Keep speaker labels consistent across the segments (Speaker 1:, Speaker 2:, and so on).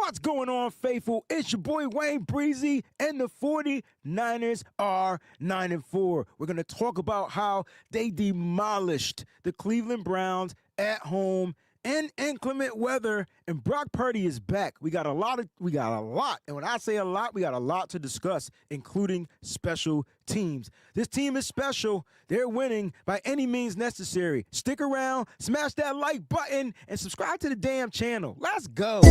Speaker 1: What's going on, faithful? It's your boy Wayne Breezie, and the 49ers are 9-4. We're going to talk about how they demolished the Cleveland Browns at home in inclement weather, and Brock Purdy is back. We got a lot, and when I say a lot, we got a lot to discuss, including special teams. This team is special. They're winning by any means necessary. Stick around, smash that like button, and subscribe to the damn channel. Let's go.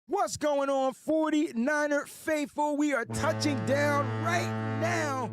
Speaker 1: What's going on, 49er faithful? We are touching down right now,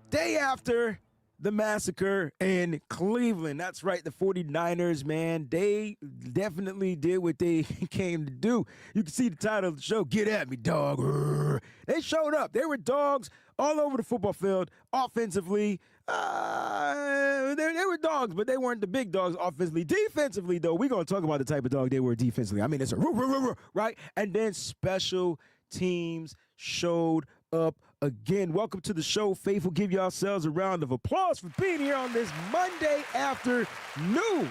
Speaker 1: day after the massacre in Cleveland. That's right, the 49ers, man, they definitely did what they came to do. You can see the title of the show, Get At Me, Dog. They showed up. They were dogs all over the football field, offensively. They were dogs, but they weren't the big dogs offensively. Defensively, though, we're going to talk about the type of dog they were defensively. I mean, it's a right? And then special teams showed up again. Welcome to the show, faithful. Give yourselves a round of applause for being here on this Monday afternoon.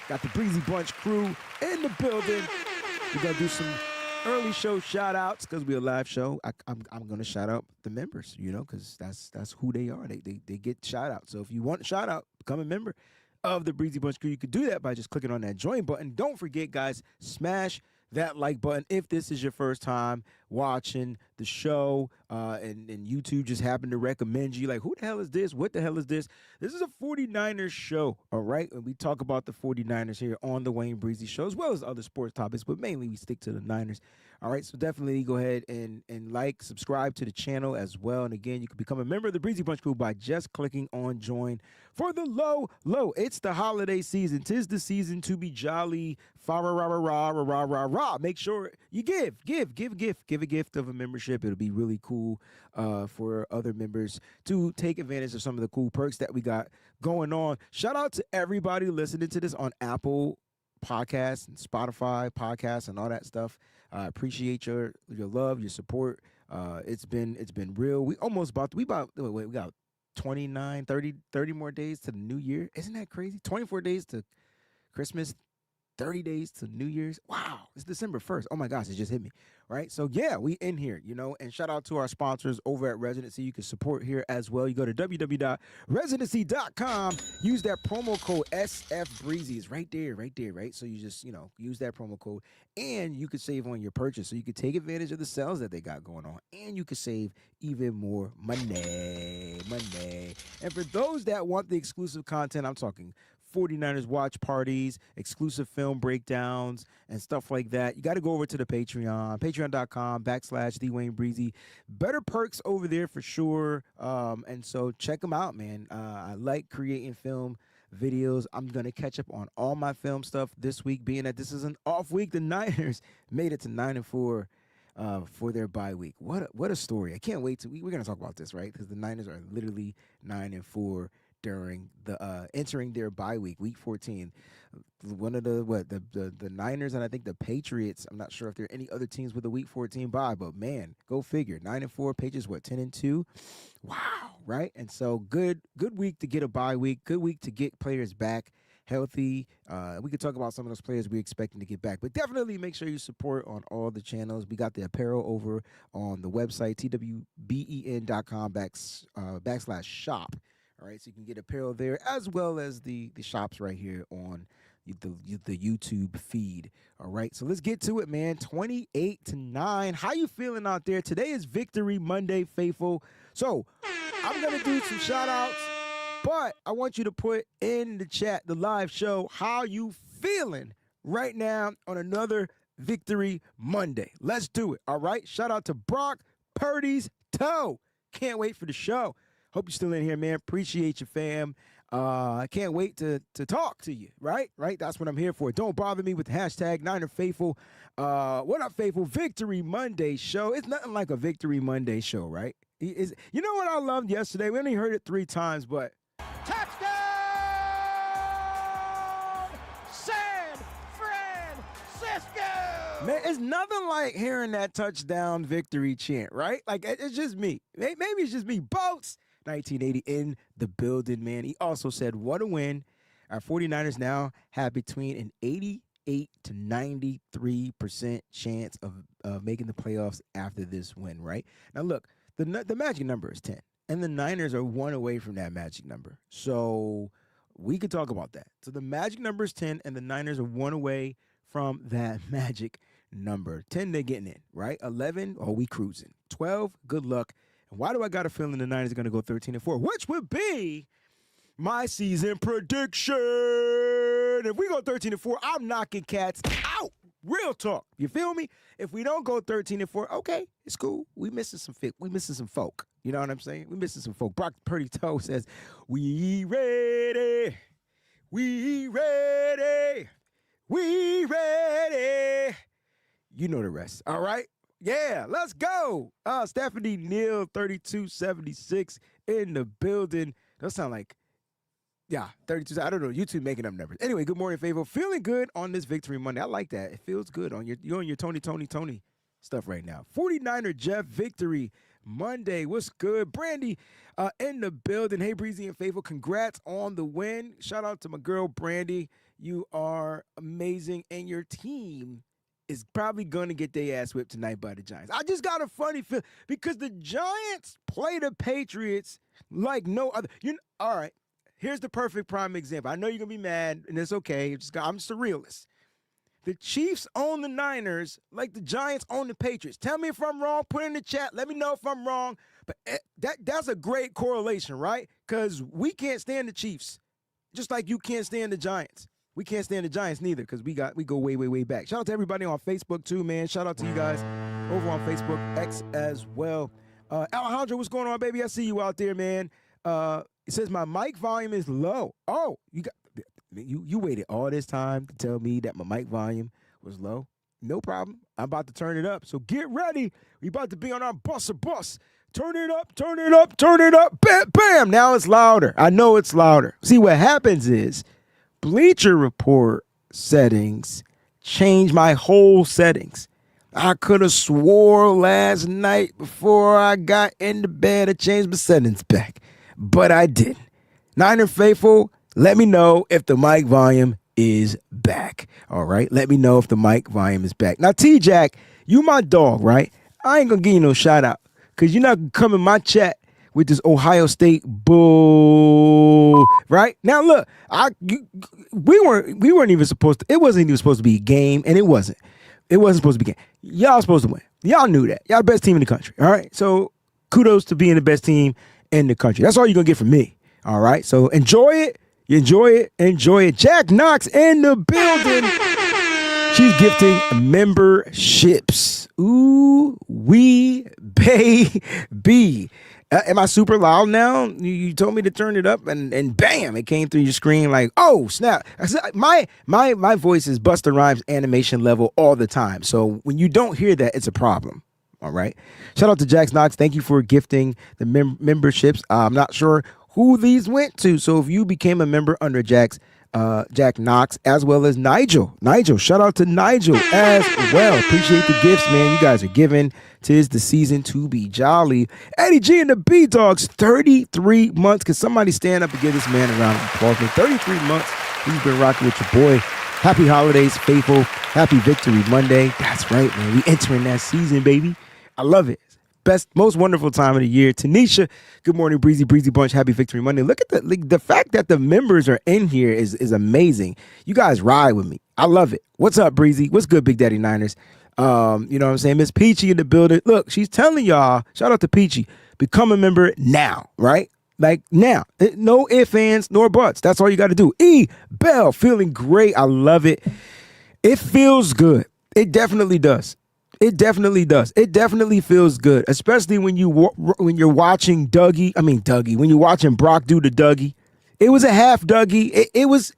Speaker 1: Got the Breezy Bunch crew in the building. We're going to do some early show shout-outs because we're a live show. I'm going to shout out the members, you know, because that's who they are. They get shout-outs. So if you want a shout-out, become a member of the Breezy Bunch crew. You can do that by just clicking on that join button. Don't forget, guys, smash that like button if this is your first time watching the show and YouTube just happened to recommend you. Like, who the hell is this? What the hell is this? This is a 49ers show, all right? And we talk about the 49ers here on the Wayne Breezy Show, as well as other sports topics, but mainly we stick to the Niners. All right, so definitely go ahead and like, subscribe to the channel as well. And again, you can become a member of the Breezy Bunch crew by just clicking on join for the low. It's the holiday season. 'Tis the season to be jolly. Fa-ra-ra-ra-ra-ra-ra-ra. Make sure you give a gift of a membership. It'll be really cool for other members to take advantage of some of the cool perks that we got going on. Shout out to everybody listening to this on Apple Podcasts and Spotify podcasts and all that stuff. I appreciate your love, your support. It's been real. We got 29, 30 more days to the new year. Isn't that crazy? 24 days to Christmas, 30 days to New Year's. Wow, it's December 1st. Oh my gosh, it just hit me. Right? So yeah, we in here, you know, and shout out to our sponsors over at Residency. You can support here as well. You go to www.residency.com. Use that promo code SFBreezy. It's right there, right? So you just, you know, use that promo code and you could save on your purchase. So you could take advantage of the sales that they got going on and you could save even more money. And for those that want the exclusive content, I'm talking 49ers watch parties, exclusive film breakdowns, and stuff like that. You got to go over to the Patreon, patreon.com/TheWayneBreezy. Better perks over there for sure. And so check them out, man. I like creating film videos. I'm going to catch up on all my film stuff this week, being that this is an off week. The Niners made it to 9-4 for their bye week. What a story. I can't wait we're going to talk about this, right? Because the Niners are literally 9-4 during the entering their bye week, week 14. One of the Niners and I think the Patriots. I'm not sure if there are any other teams with a week 14 bye, but man, go figure. 9-4, Patriots 10-2. Wow, right? And so good week to get a bye week. Good week to get players back healthy. We could talk about some of those players we're expecting to get back, but definitely make sure you support on all the channels. We got the apparel over on the website twben.com/shop. All right, so you can get apparel there as well as the shops right here on the YouTube feed. All right, so let's get to it, man. 28-9. How you feeling out there? Today is Victory Monday, faithful. So I'm gonna do some shout outs, but I want you to put in the chat, the live show, how you feeling right now on another Victory Monday. Let's do it. All right, shout out to Brock Purdy's toe. Can't wait for the show. Hope you're still in here, man. Appreciate you, fam. I can't wait to talk to you, right? That's what I'm here for. Don't bother me with the hashtag #NinerFaithful. What up, faithful? Victory Monday show. It's nothing like a Victory Monday show, right? You know what I loved yesterday? We only heard it 3 times, but touchdown! Man, it's nothing like hearing that touchdown victory chant, right? Like, it's just me. Maybe it's just me. Boats, 1980 in the building, man. He also said, what a win. Our 49ers now have between an 88 to 93% chance of making the playoffs after this win, right? Now, look, the magic number is 10, and the Niners are one away from that magic number. So we could talk about that. So the magic number is 10, and the Niners are one away from that magic number. 10, they're getting in, right? 11, oh, we cruising. 12, good luck. And why do I got a feeling the Niners are going to go 13-4, which would be my season prediction? If we go 13-4, I'm knocking cats out. Real talk. You feel me? If we don't go 13-4, okay, it's cool. We missing some fit. We missing some folk. You know what I'm saying? We missing some folk. Brock Purdy Toe says, we ready. We ready. We ready. You know the rest. All right? Yeah, let's go. Stephanie Neal, 3276 in the building. Those sound like, yeah, 32. I don't know. YouTube making up numbers. Anyway, good morning, Favo. Feeling good on this Victory Monday. I like that. It feels good on you're on your Tony stuff right now. 49er Jeff Victory Monday. What's good? Brandy in the building. Hey, Breezie and Favo. Congrats on the win. Shout out to my girl, Brandy. You are amazing, and your team is probably going to get their ass whipped tonight by the Giants. I just got a funny feel because the Giants play the Patriots like no other. All right, here's the perfect prime example. I know you're going to be mad, and it's okay. I'm just a realist. The Chiefs own the Niners like the Giants own the Patriots. Tell me if I'm wrong. Put it in the chat. Let me know if I'm wrong. But that's a great correlation, right? Because we can't stand the Chiefs, just like you can't stand the Giants. We can't stand the Giants neither because we go way, way, way back. Shout out to everybody on Facebook too, man. Shout out to you guys over on Facebook, X as well. Alejandro, what's going on, baby? I see you out there, man. It says my mic volume is low. Oh, you waited all this time to tell me that my mic volume was low. No problem. I'm about to turn it up. So get ready. We about to be on our bus. Turn it up, turn it up, turn it up. Bam, bam. Now it's louder. I know it's louder. See, what happens is Bleacher Report settings change my whole settings. I could have swore last night before I got into bed to change my settings back, but I didn't. Niner Faithful, let me know if the mic volume is back. All right, let me know if the mic volume is back. Now, T-Jack, you my dog, right? I ain't gonna give you no shout out because you're not gonna come in my chat with this Ohio State bull, right? Now look, we weren't even supposed to. It wasn't even supposed to be a game, and it wasn't. It wasn't supposed to be a game. Y'all supposed to win. Y'all knew that. Y'all the best team in the country. All right. So kudos to being the best team in the country. That's all you're gonna get from me. All right. So enjoy it. Enjoy it. Enjoy it. Jack Knox in the building. She's gifting memberships. Ooh, we baby. Am I super loud now? You told me to turn it up, and bam, it came through your screen like, oh, snap. My voice is Busta Rhymes animation level all the time. So when you don't hear that, it's a problem. All right. Shout out to Jax Knox. Thank you for gifting the memberships. I'm not sure who these went to. So if you became a member under Jack Knox, as well as Nigel, shout out to Nigel as well. Appreciate the gifts, man. You guys are giving. 'Tis the season to be jolly. Eddie G and the B-Dogs, 33 months. Can somebody stand up and give this man a round of applause? For 33 months, he's been rocking with your boy. Happy holidays, faithful. Happy Victory Monday. That's right, man. We entering that season, baby. I love it. Best, most wonderful time of the year. Tanisha, good morning, Breezy Bunch. Happy Victory Monday. Look at the fact that the members are in here is amazing. You guys ride with me. I love it. What's up, Breezy? What's good, Big Daddy Niners? You know what I'm saying? Miss Peachy in the building. Look, she's telling y'all, shout out to Peachy, become a member now, right? Like now. No ifs, ands, nor buts. That's all you got to do. E. Bell, feeling great. I love it. It feels good. It definitely does. It definitely does. It definitely feels good, especially when you're watching Dougie. When you're watching Brock do the Dougie, it was a half Dougie. It was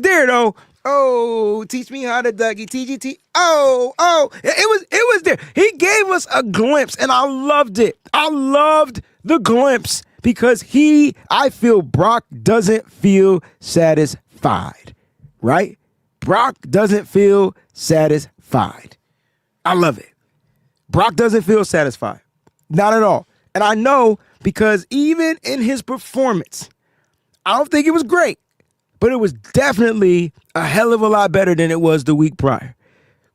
Speaker 1: there though. Oh, teach me how to Dougie. TGT. Oh, it was there. He gave us a glimpse, and I loved it. I loved the glimpse because I feel Brock doesn't feel satisfied, right? Brock doesn't feel satisfied. I love it. Brock doesn't feel satisfied. Not at all. And I know because even in his performance, I don't think it was great, but it was definitely a hell of a lot better than it was the week prior.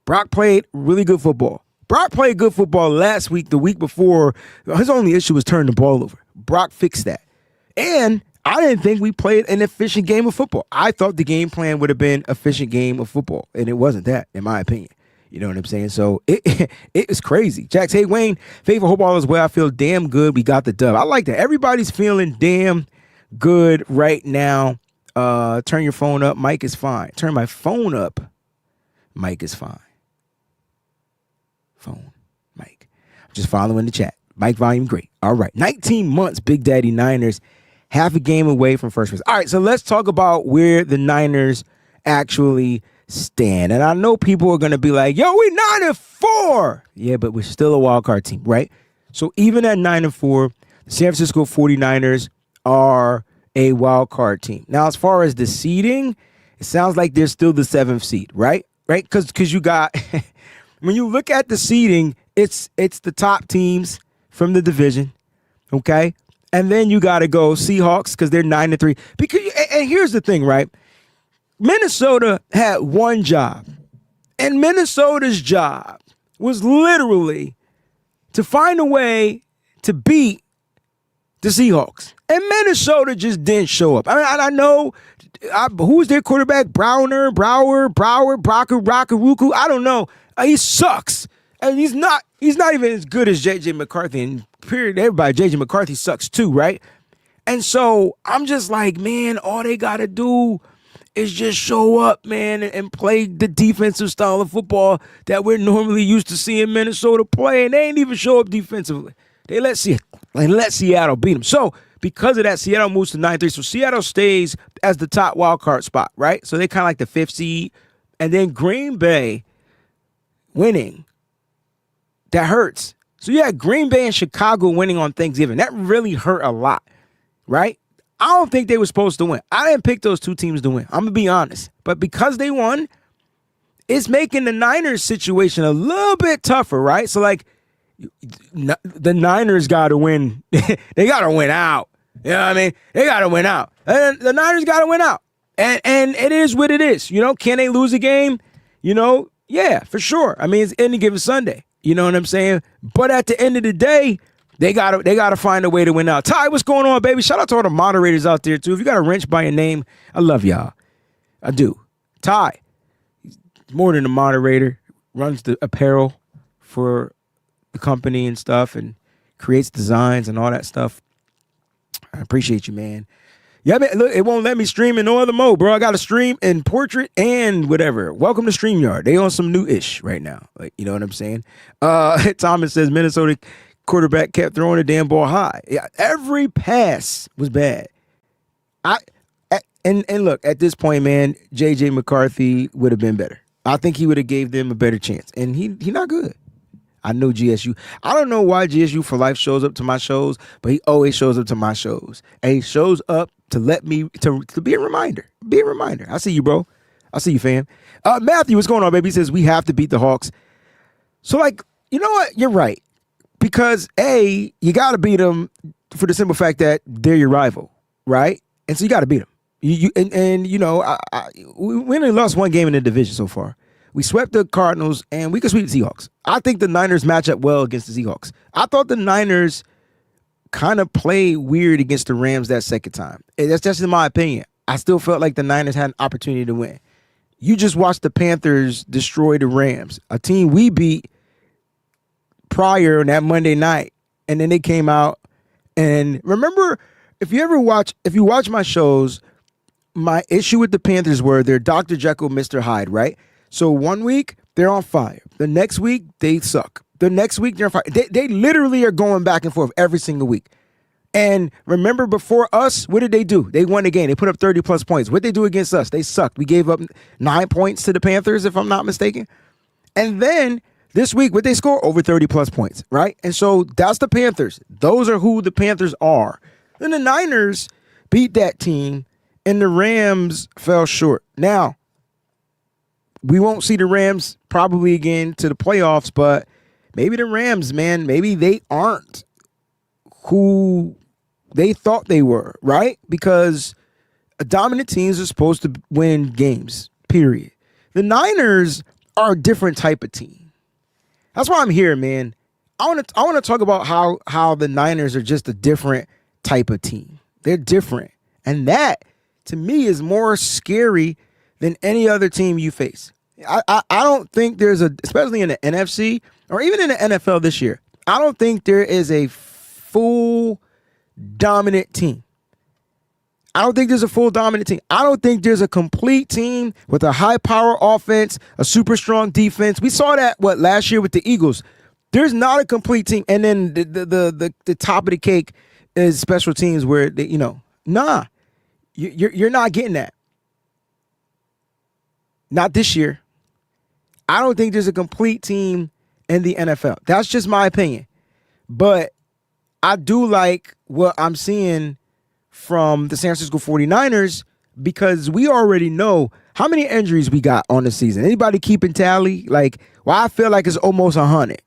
Speaker 1: Brock played really good football. Brock played good football last week, the week before. His only issue was turning the ball over. Brock fixed that. And I didn't think we played an efficient game of football. I thought the game plan would have been efficient game of football, and it wasn't that, in my opinion. You know what I'm saying? So it is crazy. Jax, hey, Wayne, favorite hope all is well. I feel damn good. We got the dub. I like that. Everybody's feeling damn good right now. Turn your phone up. Mic is fine. Turn my phone up. Mic is fine. Phone, mic. I'm just following the chat. Mic volume, great. All right. 19 months, Big Daddy Niners. Half a game away from first place. All right, so let's talk about where the Niners actually stand. And I know people are going to be like, yo, we 9-4. Yeah, but we're still a wild card team, right? So even at 9-4, the San Francisco 49ers are a wild card team. Now, as far as the seeding, it sounds like they're still the 7th seed, right? Right? Because you got, when you look at the seeding, it's the top teams from the division, okay? And then you got to go Seahawks because they're 9-3. Because and here's the thing, right? Minnesota had one job, and Minnesota's job was literally to find a way to beat the Seahawks. And Minnesota just didn't show up. I mean, I know who's their quarterback? Brower, Ruku. I don't know. He sucks. And he's not even as good as J.J. McCarthy. And period, everybody, J.J. McCarthy sucks too, right? And so I'm just like, man, all they got to do is just show up, man, and play the defensive style of football that we're normally used to seeing Minnesota play. And they ain't even show up defensively. They let Seattle beat them. So because of that, Seattle moves to 9-3. So Seattle stays as the top wild card spot, right? So they kind of like the 5th seed. And then Green Bay winning, that hurts. So you had Green Bay and Chicago winning on Thanksgiving. That really hurt a lot, right? I don't think they were supposed to win. I didn't pick those two teams to win. I'm going to be honest. But because they won, it's making the Niners situation a little bit tougher, right? So, like, the Niners got to win. They got to win out. You know what I mean? They got to win out. And the Niners got to win out. And it is what it is. You know, can they lose a game? You know, yeah, for sure. I mean, it's any given Sunday. You know what I'm saying? But at the end of the day, they gotta find a way to win out. Ty, what's going on, baby? Shout out to all the moderators out there, too. If you got a wrench by your name, I love y'all. I do. Ty, more than a moderator, runs the apparel for the company and stuff and creates designs and all that stuff. I appreciate you, man. Yeah, man, look, it won't let me stream in no other mode, bro. I got to stream in portrait and whatever. Welcome to StreamYard. They on some new-ish right now. Like, you know what I'm saying? Thomas says Minnesota quarterback kept throwing the damn ball high. Yeah, every pass was bad. And look, at this point, man, J.J. McCarthy would have been better. I think he would have gave them a better chance. And he not good. I know GSU. I don't know why GSU for Life shows up to my shows, but he always shows up to my shows. And he shows up to let me, to be a reminder. Be a reminder. I see you, bro. I see you, fam. Matthew, what's going on, baby? He says, we have to beat the Hawks. So, like, you know what? You're right. Because, A, you got to beat them for the simple fact that they're your rival, right? And so you got to beat them. You know, we only lost one game in the division so far. We swept the Cardinals, and we could sweep the Seahawks. I think the Niners match up well against the Seahawks. I thought the Niners kind of played weird against the Rams that second time. That's just in my opinion. I still felt like the Niners had an opportunity to win. You just watched the Panthers destroy the Rams, a team we beat prior on that Monday night, and then they came out. And remember, if you watch my shows, my issue with the Panthers were they're Dr. Jekyll, Mr. Hyde, right? So 1 week, they're on fire. The next week, they suck. The next week, they're on fire. They literally are going back and forth every single week. And remember, before us, what did they do? They won the game. They put up 30-plus points. What did they do against us? They sucked. We gave up 9 points to the Panthers, if I'm not mistaken. And then this week, what they score? Over 30-plus points, right? And so that's the Panthers. Those are who the Panthers are. And the Niners beat that team, and the Rams fell short. Now, we won't see the Rams probably again to the playoffs, but maybe the Rams, man, maybe they aren't who they thought they were, right? Because dominant teams are supposed to win games, period. The Niners are a different type of team. That's why I'm here, man. I want to talk about how the Niners are just a different type of team. They're different. And that, to me, is more scary than any other team you face. I don't think there's especially in the NFC or even in the NFL this year, I don't think there is a full dominant team. I don't think there's a full dominant team. I don't think there's a complete team with a high-power offense, a super strong defense. We saw that, last year with the Eagles. There's not a complete team. And then the top of the cake is special teams where, you're not getting that. Not this year. I don't think there's a complete team in the NFL. That's just my opinion. But I do like what I'm seeing from the San Francisco 49ers because we already know how many injuries we got on the season. Anybody keeping tally? I feel like it's almost 100,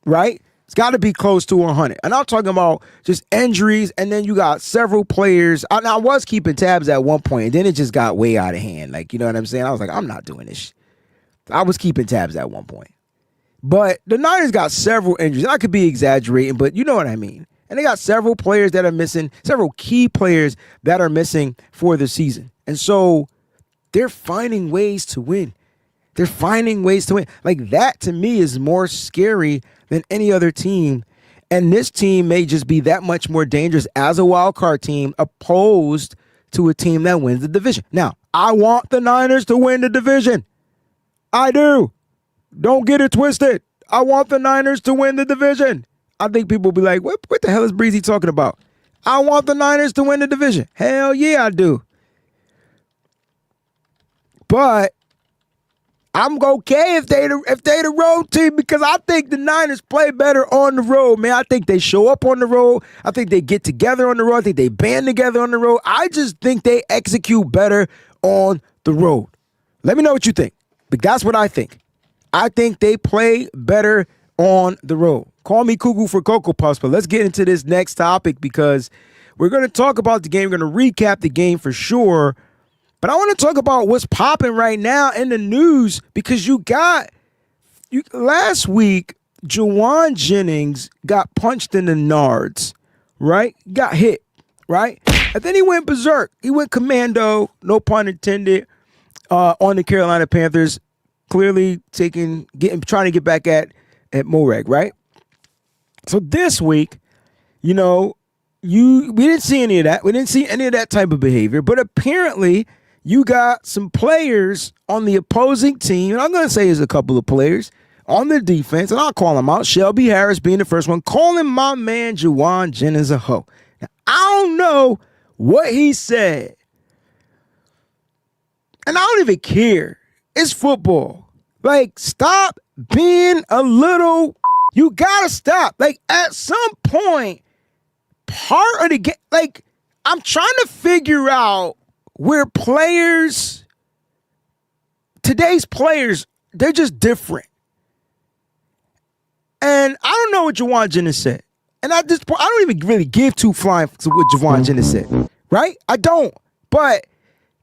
Speaker 1: right? It's got to be close to 100. And I'm talking about just injuries, and then you got several players. I was keeping tabs at one point, and then it just got way out of hand. You know what I'm saying? I was like, I'm not doing this. I was keeping tabs at one point. But the Niners got several injuries. I could be exaggerating, but you know what I mean. And they got several players that are missing, several key players that are missing for the season. And so they're finding ways to win. They're finding ways to win. That, to me, is more scary than any other team. And this team may just be that much more dangerous as a wild card team opposed to a team that wins the division. Now, I want the Niners to win the division. I do. Don't get it twisted. I want the Niners to win the division. I think people will be like, what the hell is Breezie talking about? I want the Niners to win the division. Hell yeah, I do. But I'm okay if they the road team because I think the Niners play better on the road, man. I think they show up on the road. I think they get together on the road. I think they band together on the road. I just think they execute better on the road. Let me know what you think. But that's what I think. I think they play better on the road. Call me cuckoo for Cocoa Puffs, but let's get into this next topic because we're going to talk about the game. We're going to recap the game for sure. But I want to talk about what's popping right now in the news because last week, Juwan Jennings got punched in the nards, right? Got hit, right? And then he went berserk. He went commando, no pun intended, on the Carolina Panthers, clearly trying to get back at Moreg, right? So this week, we didn't see any of that. We didn't see any of that type of behavior. But apparently, you got some players on the opposing team, and I'm going to say there's a couple of players on the defense, and I'll call them out. Shelby Harris being the first one, calling my man Juwan Jennings a hoe. Now, I don't know what he said, and I don't even care. It's football. Stop being a little... You gotta stop. At some point, part of the game, I'm trying to figure out where today's players, they're just different. And I don't know what Juwan Jennings said. And at this point, I don't even really give two flying to what Juwan Jennings said, right? I don't. But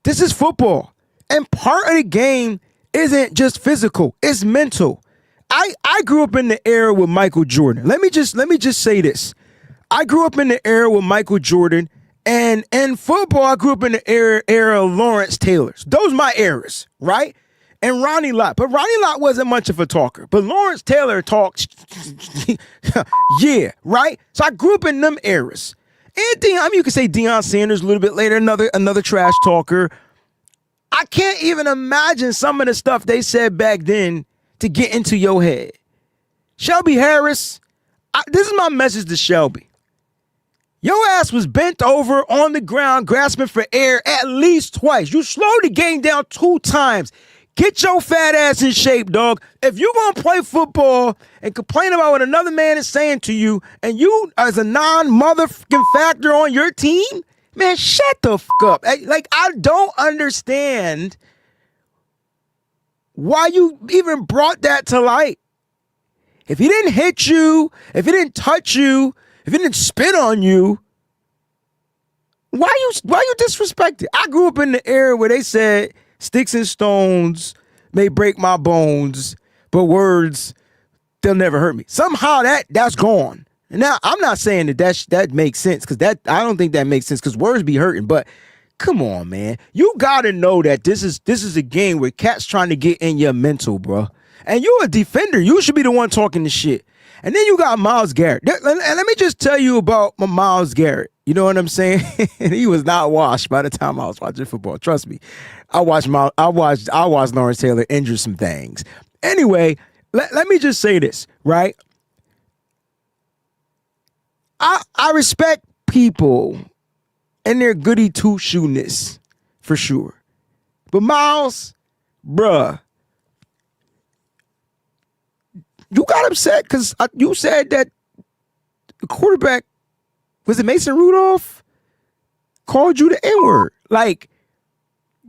Speaker 1: this is football. And part of the game isn't just physical, it's mental. I grew up in the era with Michael Jordan. Let me just say this. I grew up in the era with Michael Jordan, and in football, I grew up in the era of Lawrence Taylor's. Those are my eras, right? And Ronnie Lott. But Ronnie Lott wasn't much of a talker. But Lawrence Taylor talked, yeah, right? So I grew up in them eras. And you could say Deion Sanders a little bit later, another trash talker. I can't even imagine some of the stuff they said back then to get into your head. Shelby Harris, this is my message to Shelby. Your ass was bent over on the ground, grasping for air at least twice. You slowed the game down 2 times. Get your fat ass in shape, dog. If you gonna play football and complain about what another man is saying to you, and you as a non-motherfucking factor on your team, man, shut the fuck up. I don't understand why you even brought that to light. If he didn't hit you, if he didn't touch you, if he didn't spit on you, why you disrespect it? I grew up in the era where they said sticks and stones may break my bones, but words, they'll never hurt me. Somehow that's gone. Now, I'm not saying that makes sense, because I don't think that makes sense, because words be hurting, but come on, man. You got to know that this is a game where cats trying to get in your mental, bro. And you a defender. You should be the one talking the shit. And then you got Myles Garrett. And let me just tell you about my Myles Garrett. You know what I'm saying? He was not washed by the time I was watching football. Trust me. I watched Lawrence Taylor injure some things. Anyway, let me just say this, right? I respect people and their goody two-shoeness, for sure. But Myles, bruh, you got upset because you said that the quarterback, was it Mason Rudolph, called you the N-word. Like,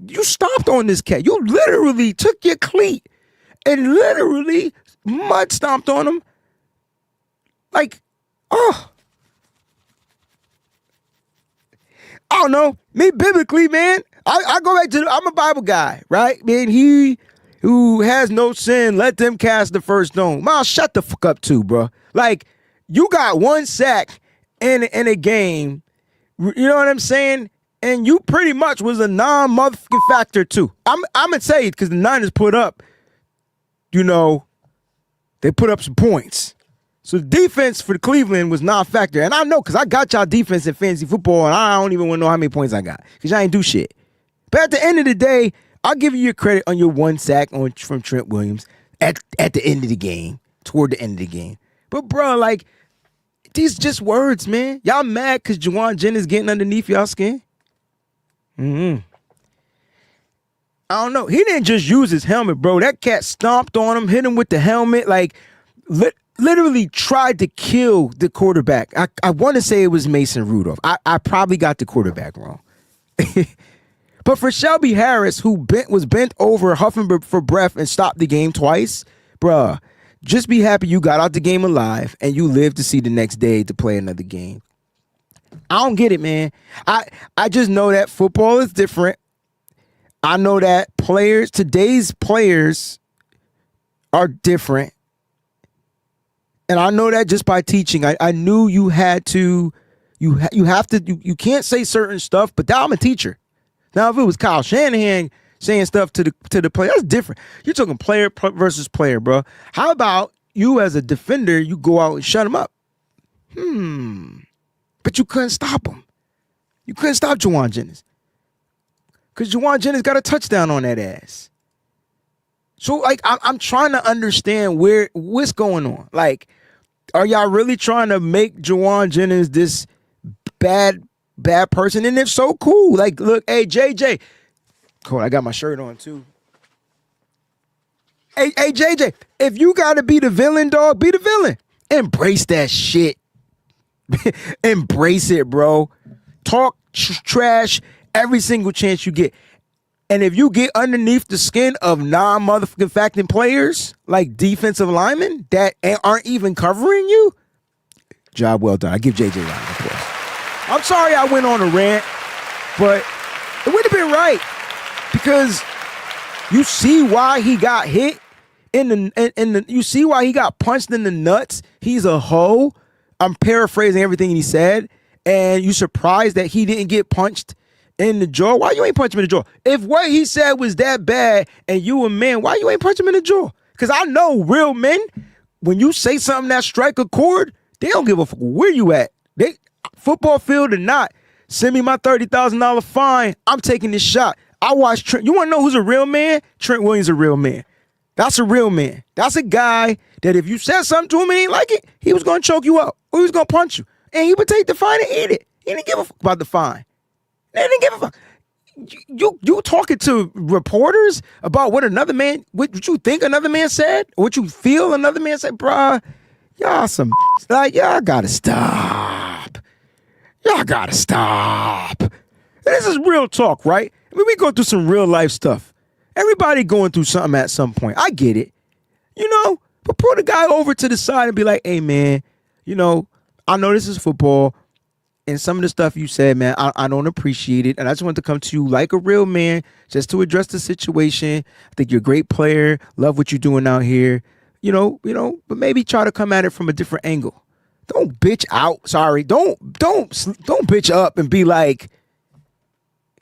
Speaker 1: you stomped on this cat. You literally took your cleat and literally mud stomped on him. Like, oh. I don't know. Me, biblically, man, I go back to, I'm a Bible guy, right? Man, he who has no sin, let them cast the first stone. Myles, shut the fuck up too, bro. Like, you got one sack in a game, you know what I'm saying? And you pretty much was a non-motherfucking factor too. I'm going to say it because the Niners put up, you know, they put up some points. So the defense for the Cleveland was non-factor. And I know because I got y'all defense in fantasy football, and I don't even want to know how many points I got because y'all ain't do shit. But at the end of the day, I'll give you your credit on your one sack from Trent Williams at the end of the game, toward the end of the game. But, bro, like, these just words, man. Y'all mad because Jauan Jennings getting underneath y'all skin? I don't know. He didn't just use his helmet, bro. That cat stomped on him, hit him with the helmet, like, literally tried to kill the quarterback. I want to say it was Mason Rudolph. I probably got the quarterback wrong. But for Shelby Harris, who was bent over, huffing for breath and stopped the game twice, bruh, just be happy you got out the game alive and you lived to see the next day to play another game. I don't get it, man. I just know that football is different. I know that today's players are different. And I know that just by teaching. I knew you had to, you can't say certain stuff, but now I'm a teacher. Now, if it was Kyle Shanahan saying stuff to the player, that's different. You're talking player versus player, bro. How about you as a defender, you go out and shut him up? But you couldn't stop him. You couldn't stop Jauan Jennings. Because Jauan Jennings got a touchdown on that ass. So, like, I'm trying to understand what's going on. Like, are y'all really trying to make Jauan Jennings this bad person? And if so, cool. Like, look, hey, JJ. Cool, I got my shirt on, too. Hey, JJ, if you got to be the villain, dog, be the villain. Embrace that shit. Embrace it, bro. Talk trash every single chance you get. And if you get underneath the skin of non-motherfucking facting players, like defensive linemen that aren't even covering you, job well done. I give JJ a round of applause. I'm sorry I went on a rant, but it would have been right because you see why he got hit you see why he got punched in the nuts. He's a hoe. I'm paraphrasing everything he said, and you surprised that he didn't get punched in the jaw? Why you ain't punch him in the jaw? If what he said was that bad and you a man, why you ain't punch him in the jaw? Because I know real men, when you say something that strike a chord, they don't give a fuck where you at. They football field or not, send me my $30,000 fine. I'm taking this shot. I watch Trent. You want to know who's a real man? Trent Williams a real man. That's a real man. That's a guy that if you said something to him and he ain't like it, he was going to choke you up or he was going to punch you. And he would take the fine and eat it. He didn't give a fuck about the fine. They didn't give a fuck. You talking to reporters about what what you think another man said, or what you feel another man said, bruh. Y'all y'all gotta stop. Y'all gotta stop. This is real talk, right? I mean, we go through some real life stuff. Everybody going through something at some point. I get it. But pull the guy over to the side and be like, hey, man, I know this is football. And some of the stuff you said, man, I don't appreciate it. And I just want to come to you like a real man just to address the situation. I think you're a great player. Love what you're doing out here. But maybe try to come at it from a different angle. Don't bitch out. Sorry. Don't bitch up and be like,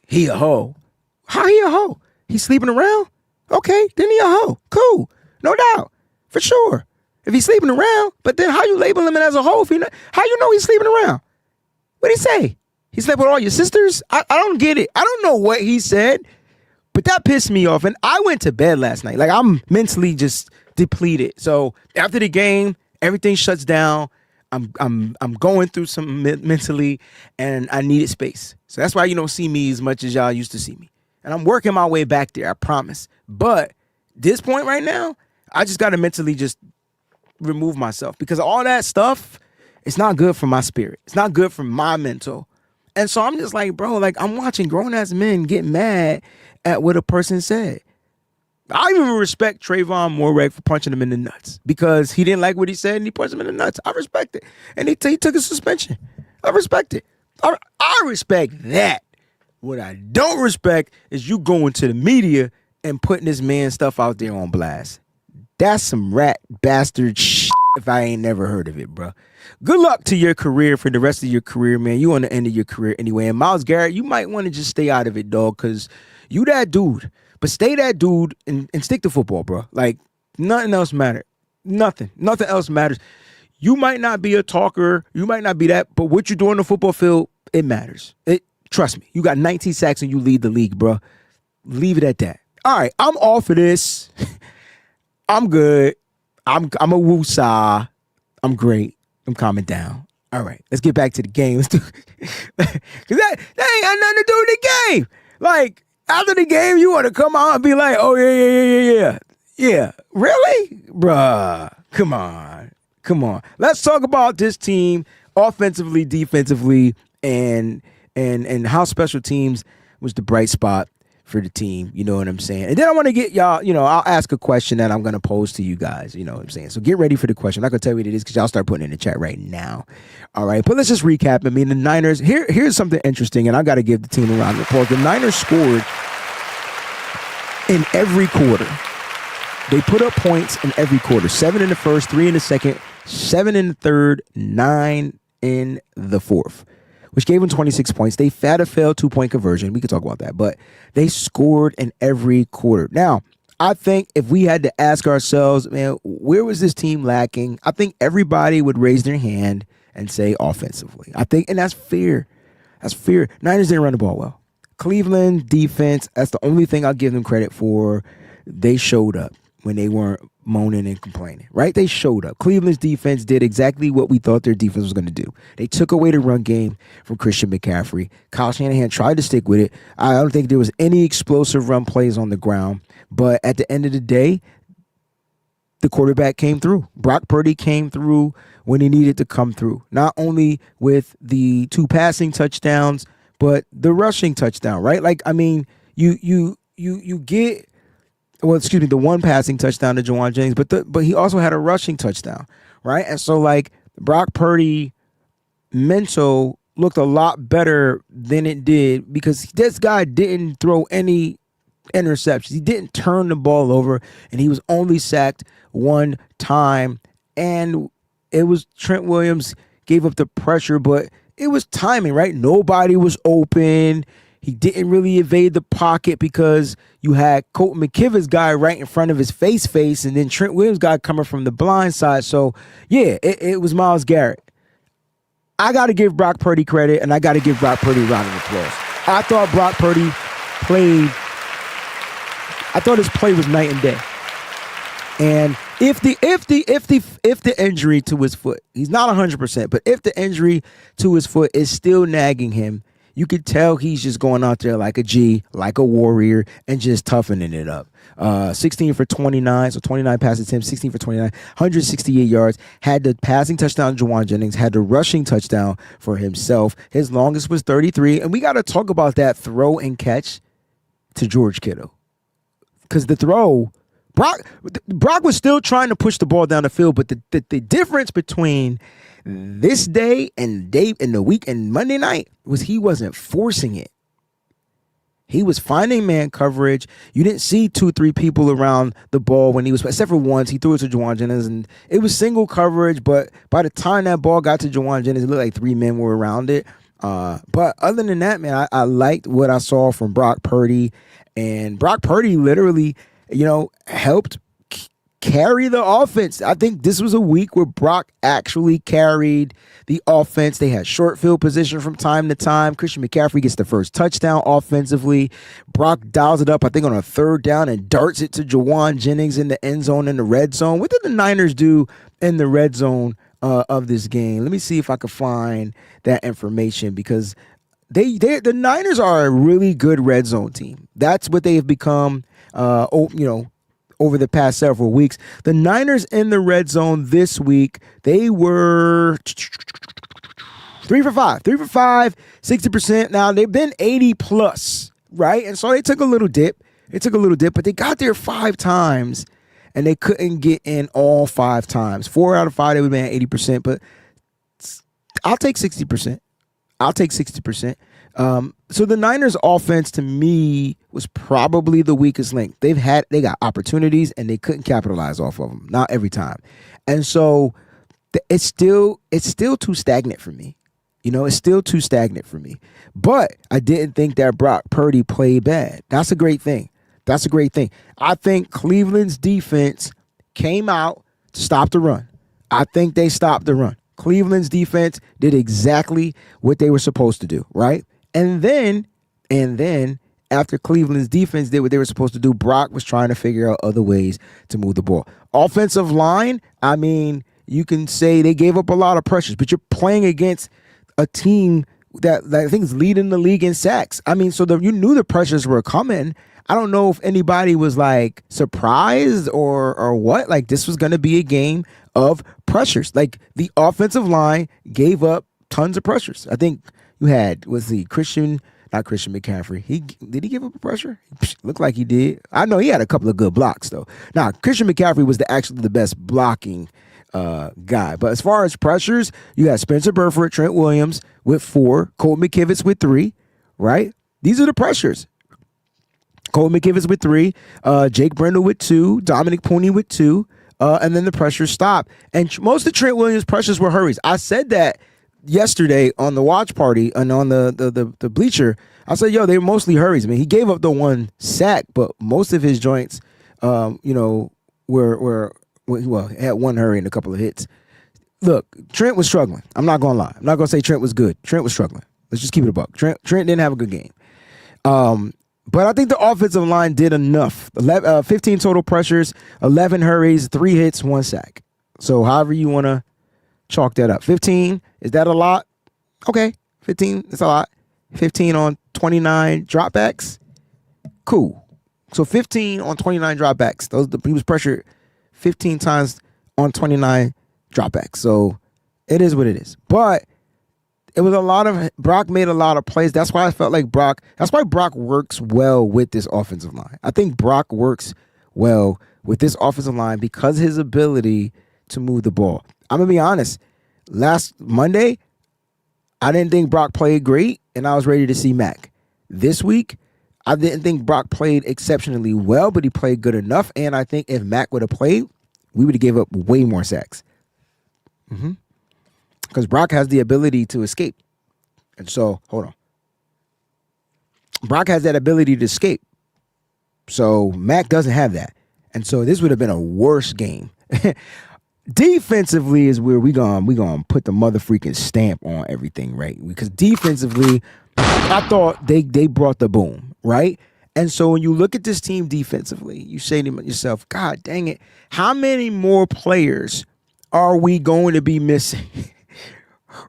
Speaker 1: he a hoe. How he a hoe? He sleeping around? Okay, then he a hoe. Cool. No doubt. For sure. If he's sleeping around, but then how you label him as a hoe? How you know he's sleeping around? What'd he say? He slept with all your sisters? I don't get it. I don't know what he said, but that pissed me off. And I went to bed last night. Like, I'm mentally just depleted. So after the game, everything shuts down. I'm going through something mentally, and I needed space. So that's why you don't see me as much as y'all used to see me. And I'm working my way back there, I promise. But this point right now, I just got to mentally just remove myself because all that stuff, it's not good for my spirit. It's not good for my mental. And so I'm just like, bro, like I'm watching grown-ass men get mad at what a person said. I even respect Trayvon Mooreg for punching him in the nuts because he didn't like what he said and he punched him in the nuts. I respect it. And he took a suspension. I respect it. I respect that. What I don't respect is you going to the media and putting this man's stuff out there on blast. That's some rat bastard shit if I ain't never heard of it, bro. Good luck to your career for the rest of your career, man. You on the end of your career anyway. And Myles Garrett, you might want to just stay out of it, dog, because you that dude. But stay that dude and stick to football, bro. Like, nothing else matters. Nothing else matters. You might not be a talker. You might not be that. But what you do on the football field, it matters. Trust me. You got 19 sacks and you lead the league, bro. Leave it at that. All right, I'm off of this. I'm good. I'm a woo-saw. I'm great. I'm calming down. All right, let's get back to the game. Let's do because that ain't got nothing to do with the game. Like, after the game, you want to come out and be like, oh, yeah. Really? Bruh, come on. Let's talk about this team offensively, defensively, and how special teams was the bright spot for the team, you know what I'm saying? And then I want to get y'all, I'll ask a question that I'm going to pose to you guys, you know what I'm saying? So get ready for the question. I'm not going to tell you what it is because y'all start putting it in the chat right now. All right, but let's just recap. I mean, the Niners, here's something interesting, and I got to give the team a round of applause. The Niners scored in every quarter. They put up points in every quarter. 7 in the first, 3 in the second, 7 in the third, 9 in the fourth, which gave them 26 points. They had a failed 2-point conversion. We could talk about that, but they scored in every quarter. Now, I think if we had to ask ourselves, man, where was this team lacking? I think everybody would raise their hand and say offensively. I think, and that's fair. That's fair. Niners didn't run the ball well. Cleveland defense, that's the only thing I'll give them credit for. They showed up when they weren't moaning and complaining, right? They showed up. Cleveland's defense did exactly what we thought their defense was going to do. They took away the run game from Christian McCaffrey. Kyle Shanahan tried to stick with it. I don't think there was any explosive run plays on the ground, but at the end of the day, the quarterback came through. Brock Purdy came through when he needed to come through, not only with the 2 passing touchdowns, but the rushing touchdown, right? Like, I mean, you get, well, excuse me, the 1 passing touchdown to Juwan Jennings, but he also had a rushing touchdown, right? And so, like, Brock Purdy mental looked a lot better than it did because this guy didn't throw any interceptions. He didn't turn the ball over, and he was only sacked 1 time. And it was Trent Williams gave up the pressure, but it was timing, right? Nobody was open. He didn't really evade the pocket because you had Colton McKivit's guy right in front of his face, and then Trent Williams' guy coming from the blind side. So, yeah, it was Myles Garrett. I got to give Brock Purdy credit, and I got to give Brock Purdy a round of applause. I thought Brock Purdy I thought his play was night and day. And if the injury to his foot, he's not 100%, but if the injury to his foot is still nagging him, you could tell he's just going out there like a G, like a warrior, and just toughening it up. 16 for 29, so 29 pass attempts, 16 for 29, 168 yards. Had the passing touchdown to Juwan Jennings, had the rushing touchdown for himself. His longest was 33, and we got to talk about that throw and catch to George Kittle. because the throw, Brock was still trying to push the ball down the field, but the difference between this day and the week and Monday night was he wasn't forcing it. He was finding man coverage. You didn't see 2-3 people around the ball when he was, except for once. He threw it to Juwan Jennings, and it was single coverage. But by the time that ball got to Juwan Jennings, it looked like 3 men were around it. But other than that, man, I liked what I saw from Brock Purdy. And Brock Purdy literally, helped carry the offense. I think this was a week where Brock actually carried the offense. They had short field position from time to time. Christian McCaffrey gets the first touchdown offensively. Brock dials it up, I think, on a 3rd down and darts it to Juwan Jennings in the end zone in the red zone. What did the Niners do in the red zone of this game? Let me see if I can find that information, because the Niners are a really good red zone team. That's what they have become, over the past several weeks. The Niners in the red zone this week, they were 3 for 5, 60%. Now they've been 80 plus, right? And so they took a little dip. But they got there 5 times and they couldn't get in all 5 times. 4 out of 5, they would have been at 80%, but I'll take 60%. So the Niners offense to me was probably the weakest link. They got opportunities and they couldn't capitalize off of them. Not every time. And so it's still too stagnant for me. It's still too stagnant for me. But I didn't think that Brock Purdy played bad. That's a great thing. I think Cleveland's defense came out to stop the run. I think they stopped the run. Cleveland's defense did exactly what they were supposed to do, right? And then after Cleveland's defense did what they were supposed to do, Brock was trying to figure out other ways to move the ball. Offensive line, I mean, you can say they gave up a lot of pressures, but you're playing against a team that I think is leading the league in sacks. I mean, so you knew the pressures were coming. I don't know if anybody was like surprised or what. Like, this was going to be a game of pressures. Like, the offensive line gave up tons of pressures. I think you had, not Christian McCaffrey. Did he give up a pressure? Looked like he did. I know he had a couple of good blocks though. Now, Christian McCaffrey was actually the best blocking guy. But as far as pressures, you had Spencer Burford, Trent Williams with 4, Colt McKivitz with 3, right? These are the pressures. Colt McKivitz with 3, Jake Brendel with 2, Dominic Pooney with 2, and then the pressures stopped. And most of Trent Williams' pressures were hurries. I said that yesterday on the watch party and on the bleacher. I said, they were mostly hurries. I mean, he gave up the 1 sack, but most of his joints, were had 1 hurry and a couple of hits. Look, Trent was struggling. I'm not going to lie. I'm not going to say Trent was good. Trent was struggling. Let's just keep it a buck. Trent didn't have a good game. But I think the offensive line did enough. 15 total pressures, 11 hurries, 3 hits, 1 sack. So however you want to chalk that up. 15, is that a lot? Okay, 15, that's a lot. 15 on 29 dropbacks? Cool. So 15 on 29 dropbacks. He was pressured 15 times on 29 dropbacks. So it is what it is. But it was Brock made a lot of plays. That's why I felt like that's why Brock works well with this offensive line. I think Brock works well with this offensive line because his ability to move the ball. I'm going to be honest. Last Monday, I didn't think Brock played great, and I was ready to see Mac. This week, I didn't think Brock played exceptionally well, but he played good enough, and I think if Mac would have played, we would have gave up way more sacks. Because Brock has the ability to escape. And so, hold on. Brock has that ability to escape. So Mac doesn't have that. And so this would have been a worse game. Defensively is where we gonna put the mother freaking stamp on everything, right? Because defensively, I thought they brought the boom, right? And so when you look at this team defensively, you say to yourself, God dang it, how many more players are we going to be missing?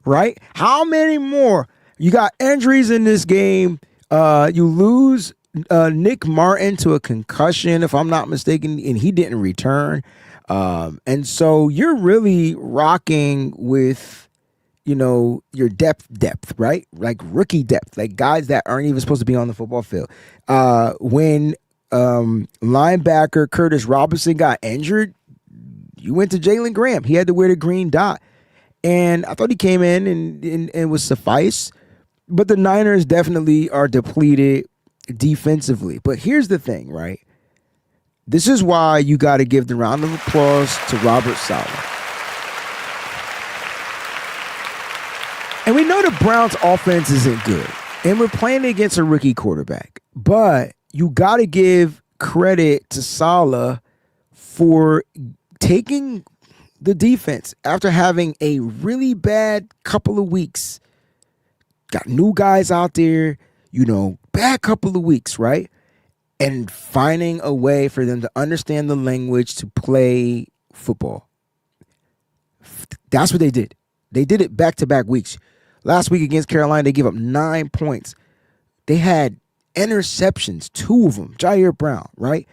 Speaker 1: Right? How many more? You got injuries in this game. You lose Nick Martin to a concussion, if I'm not mistaken, and he didn't return. And so you're really rocking with, your depth, right? Like rookie depth, like guys that aren't even supposed to be on the football field. When linebacker Curtis Robinson got injured, you went to Jalen Graham. He had to wear the green dot. And I thought he came in and was suffice. But the Niners definitely are depleted defensively. But here's the thing, right? This is why you got to give the round of applause to Robert Saleh. And we know the Browns' offense isn't good. And we're playing against a rookie quarterback. But you got to give credit to Saleh for taking the defense after having a really bad couple of weeks. Got new guys out there, bad couple of weeks, right? And finding a way for them to understand the language to play football. That's what they did. They did it back-to-back weeks. Last week against Carolina, they gave up 9 points. They had interceptions, 2 of them. Jair Brown, right?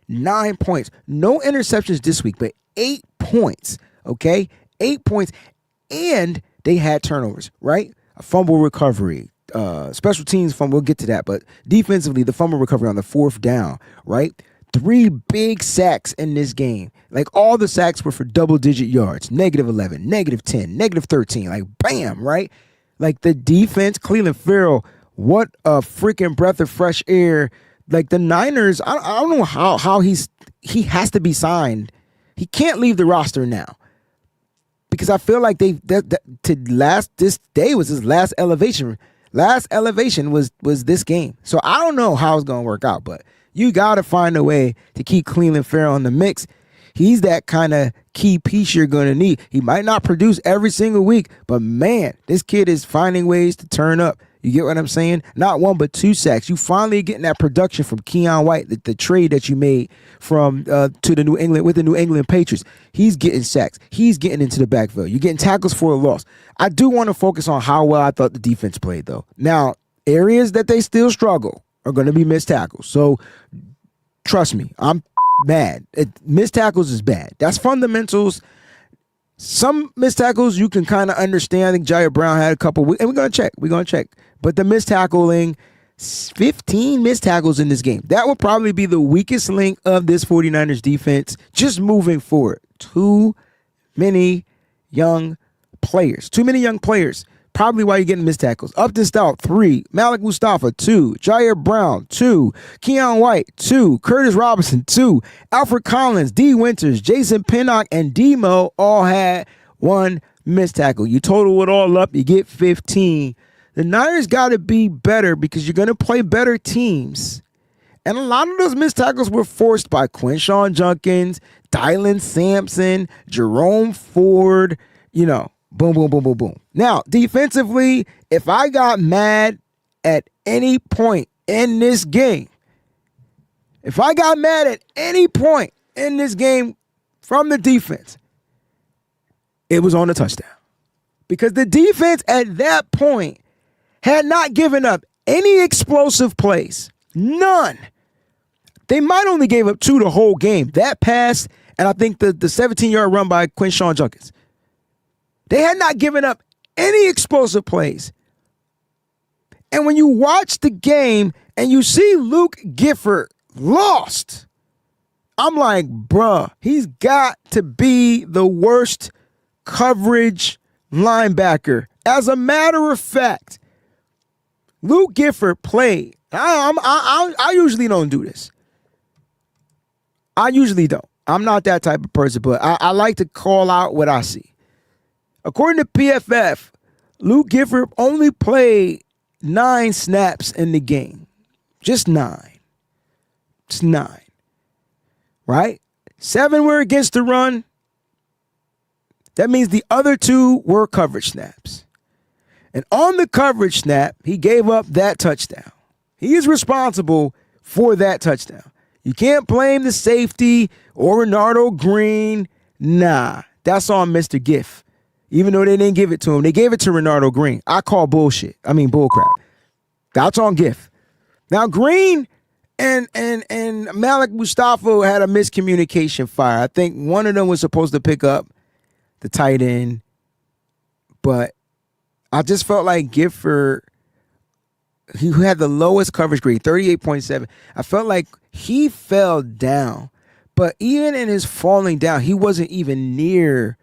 Speaker 1: 9 points. No interceptions this week, but 8 points, okay? 8 points. And they had turnovers, right? A fumble recovery, special teams fumble, we'll get to that. But defensively, the fumble recovery on the 4th down, right? 3 big sacks in this game. Like, all the sacks were for double-digit yards. -11, -10, -13. Like, bam, right? Like, the defense, Cleveland Farrell, what a freaking breath of fresh air. Like, the Niners, I don't know how he has to be signed. He can't leave the roster now. Because I feel like this day was his last elevation. Last elevation was this game. So I don't know how it's going to work out, but you got to find a way to keep Cleveland Farrell in the mix. He's that kind of key piece you're going to need. He might not produce every single week, but man, this kid is finding ways to turn up. You get what I'm saying? Not 1, but 2 sacks. You finally getting that production from Keon White, the trade that you made from to the New England Patriots. He's getting sacks. He's getting into the backfield. You're getting tackles for a loss. I do want to focus on how well I thought the defense played, though. Now, areas that they still struggle are going to be missed tackles. So trust me, I'm bad. Missed tackles is bad. That's fundamentals. Some missed tackles you can kind of understand. I think Jair Brown had a couple, and we're going to check. But the missed tackling, 15 missed tackles in this game. That would probably be the weakest link of this 49ers defense just moving forward. Too many young players. Probably why you're getting missed tackles. Upton Stout, 3. Malik Mustafa, 2. Jair Brown, 2. Keon White, 2. Curtis Robinson, 2. Alfred Collins, D. Winters, Jason Pinnock, and Demo all had 1 missed tackle. You total it all up, you get 15. The Niners got to be better because you're going to play better teams. And a lot of those missed tackles were forced by Quinshon Judkins, Dylan Sampson, Jerome Ford, boom, boom, boom, boom, boom. Now, defensively, if I got mad at any point in this game, from the defense, it was on the touchdown. Because the defense at that point had not given up any explosive plays. None. They might only gave up 2 the whole game. That pass, and I think the 17-yard run by Quinshon Judkins. They had not given up any explosive plays. And when you watch the game and you see Luke Gifford lost, I'm like, bruh, he's got to be the worst coverage linebacker. As a matter of fact, Luke Gifford played. I usually don't do this. I usually don't. I'm not that type of person, but I like to call out what I see. According to PFF, Luke Gifford only played 9 snaps in the game. Just 9. It's 9. Right? 7 were against the run. That means the other 2 were coverage snaps. And on the coverage snap, he gave up that touchdown. He is responsible for that touchdown. You can't blame the safety or Renardo Green. Nah, that's on Mr. Giff. Even though they didn't give it to him, they gave it to Renardo Green. I call bullshit. I mean bullcrap. That's on Giff. Now Green and Malik Mustafa had a miscommunication fire. I think one of them was supposed to pick up the tight end, but I just felt like Gifford he had the lowest coverage grade, 38.7. I felt like he fell down, but even in his falling down, he wasn't even near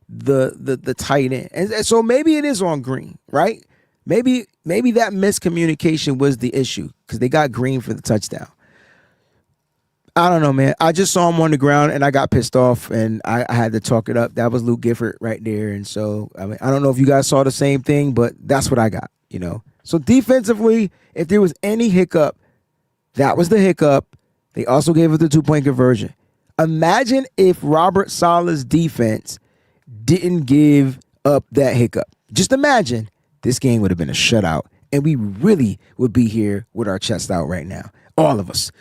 Speaker 1: the tight end. And so maybe it is on Green, right? Maybe that miscommunication was the issue because they got Green for the touchdown. I don't know, man. I just saw him on the ground and I got pissed off and I had to talk it up. That was Luke Gifford right there. And so, I mean, I don't know if you guys saw the same thing, but that's what I got, you know. So defensively, if there was any hiccup, that was the hiccup. They also gave us the 2-point conversion. Imagine if Robert Saleh's defense didn't give up that hiccup. Just imagine this game would have been a shutout and we really would be here with our chest out right now. All of us.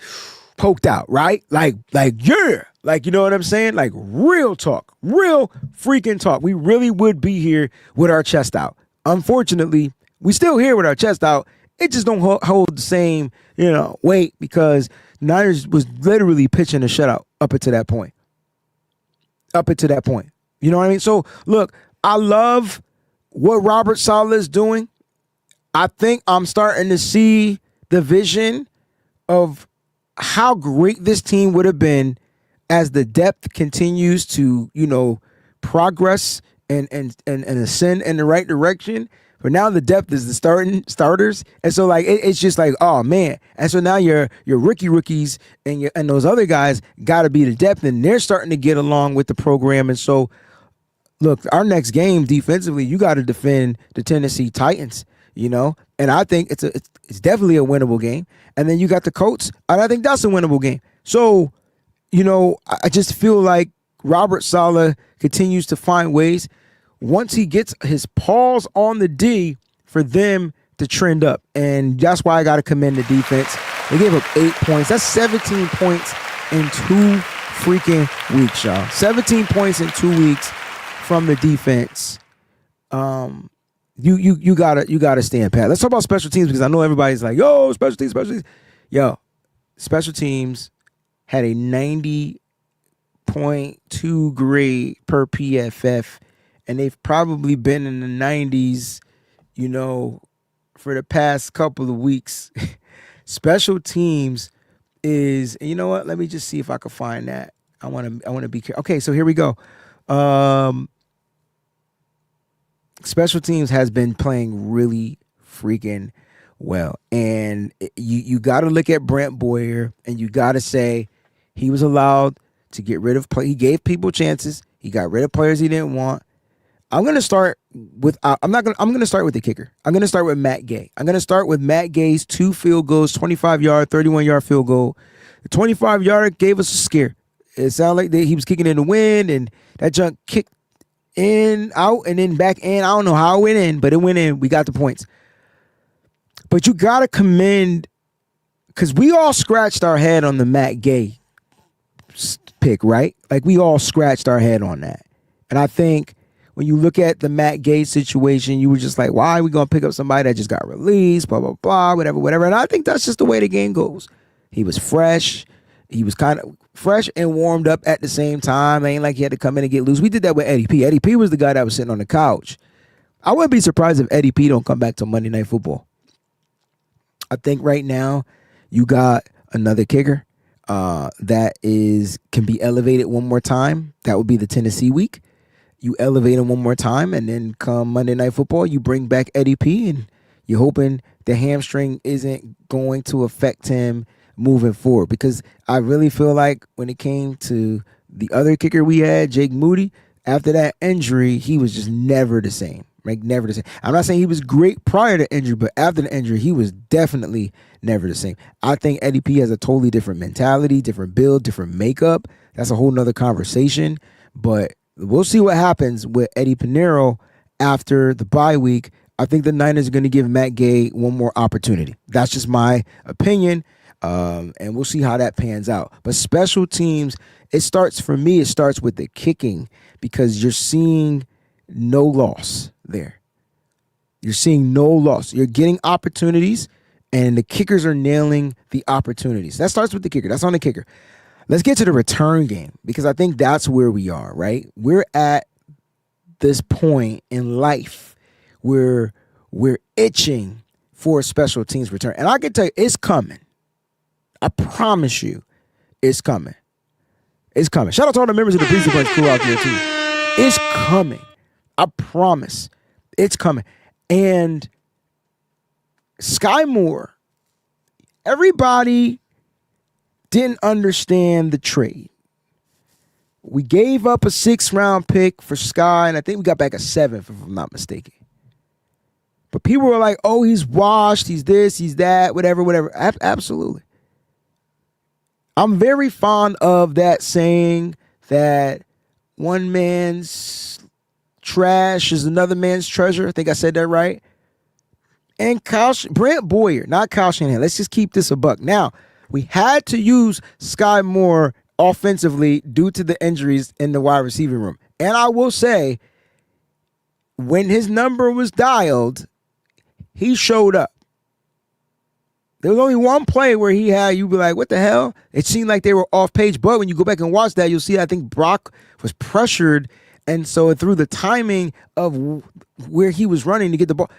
Speaker 1: Poked out, right? Like, yeah. Like, you know what I'm saying? Like, real talk. Real freaking talk. We really would be here with our chest out. Unfortunately, we still here with our chest out. It just don't hold the same, you know, weight because Niners was literally pitching a shutout up until that point. Up until that point. You know what I mean? So, look, I love what Robert Saleh is doing. I think I'm starting to see the vision of how great this team would have been as the depth continues to, you know, progress and ascend in the right direction. But now the depth is the starters. And so, like, it's just like, oh, man. And so now your rookies and those other guys got to be the depth, and they're starting to get along with the program. And so, look, our next game defensively, you got to defend the Tennessee Titans, you know. And I think it's definitely a winnable game. And then you got the Colts, and I think that's a winnable game. So, you know, I just feel like Robert Saleh continues to find ways once he gets his paws on the D for them to trend up. And that's why I got to commend the defense. They gave up 8 points. That's 17 points in 2 freaking weeks, y'all. 17 points in 2 weeks from the defense. You gotta stand pat. Let's talk about special teams because I know everybody's like, yo, special teams. Yo, special teams had a 90.2 grade per PFF, and they've probably been in the 90s, you know, for the past couple of weeks. Special teams is, you know what? Let me just see if I can find that. I want to be careful. Okay, so here we go. Special teams has been playing really freaking well. And you got to look at Brent Boyer and you got to say he was allowed to get rid of play. He gave people chances. He got rid of players he didn't want. I'm going to start with I'm going to start with the kicker. I'm going to start with Matt Gay. I'm going to start with Matt Gay's 2 field goals, 25-yard, 31-yard field goal. The 25-yard gave us a scare. It sounded like he was kicking in the wind and that junk kicked in, out, and then back in. I don't know how it went in, but it went in. We got the points. But you got to commend, because we all scratched our head on the Matt Gay pick, right? Like, we all scratched our head on that. And I think when you look at the Matt Gay situation, you were just like, why are we going to pick up somebody that just got released, blah, blah, blah, whatever. And I think that's just the way the game goes. He was fresh. He was kind of fresh and warmed up at the same time. It ain't like he had to come in and get loose. We did that with Eddie P. Eddie P was the guy that was sitting on the couch. I wouldn't be surprised if Eddie P don't come back to Monday Night Football. I think right now you got another kicker that can be elevated one more time. That would be the Tennessee week. You elevate him one more time, and then come Monday Night Football, you bring back Eddie P, and you're hoping the hamstring isn't going to affect him moving forward, because I really feel like when it came to the other kicker we had, Jake Moody, after that injury, he was just never the same. Like, never the same. I'm not saying he was great prior to injury, but after the injury, he was definitely never the same. I think Eddie P has a totally different mentality, different build, different makeup. That's a whole nother conversation. But we'll see what happens with Eddie Pinheiro after the bye week. I think the Niners are going to give Matt Gay one more opportunity. That's just my opinion. And we'll see how that pans out. But special teams, it starts with the kicking, because you're seeing no loss there. You're seeing no loss. You're getting opportunities, and the kickers are nailing the opportunities. That starts with the kicker. That's on the kicker. Let's get to the return game, because I think that's where we are, right? We're at this point in life where we're itching for a special teams return. And I can tell you, it's coming. I promise you, it's coming. It's coming. Shout out to all the members of the Breezie Bunch crew out there, too. It's coming. I promise. It's coming. And Sky Moore, everybody didn't understand the trade. We gave up a 6th-round pick for Sky, and I think we got back a 7th, if I'm not mistaken. But people were like, oh, he's washed, he's this, he's that, whatever. Absolutely. I'm very fond of that saying that one man's trash is another man's treasure. I think I said that right. And Brant Boyer, not Kyle Shanahan. Let's just keep this a buck. Now, we had to use Sky Moore offensively due to the injuries in the wide receiving room. And I will say, when his number was dialed, he showed up. There was only one play where you'd be like, what the hell? It seemed like they were off page. But when you go back and watch that, you'll see, I think Brock was pressured. And so through the timing of where he was running to get the ball,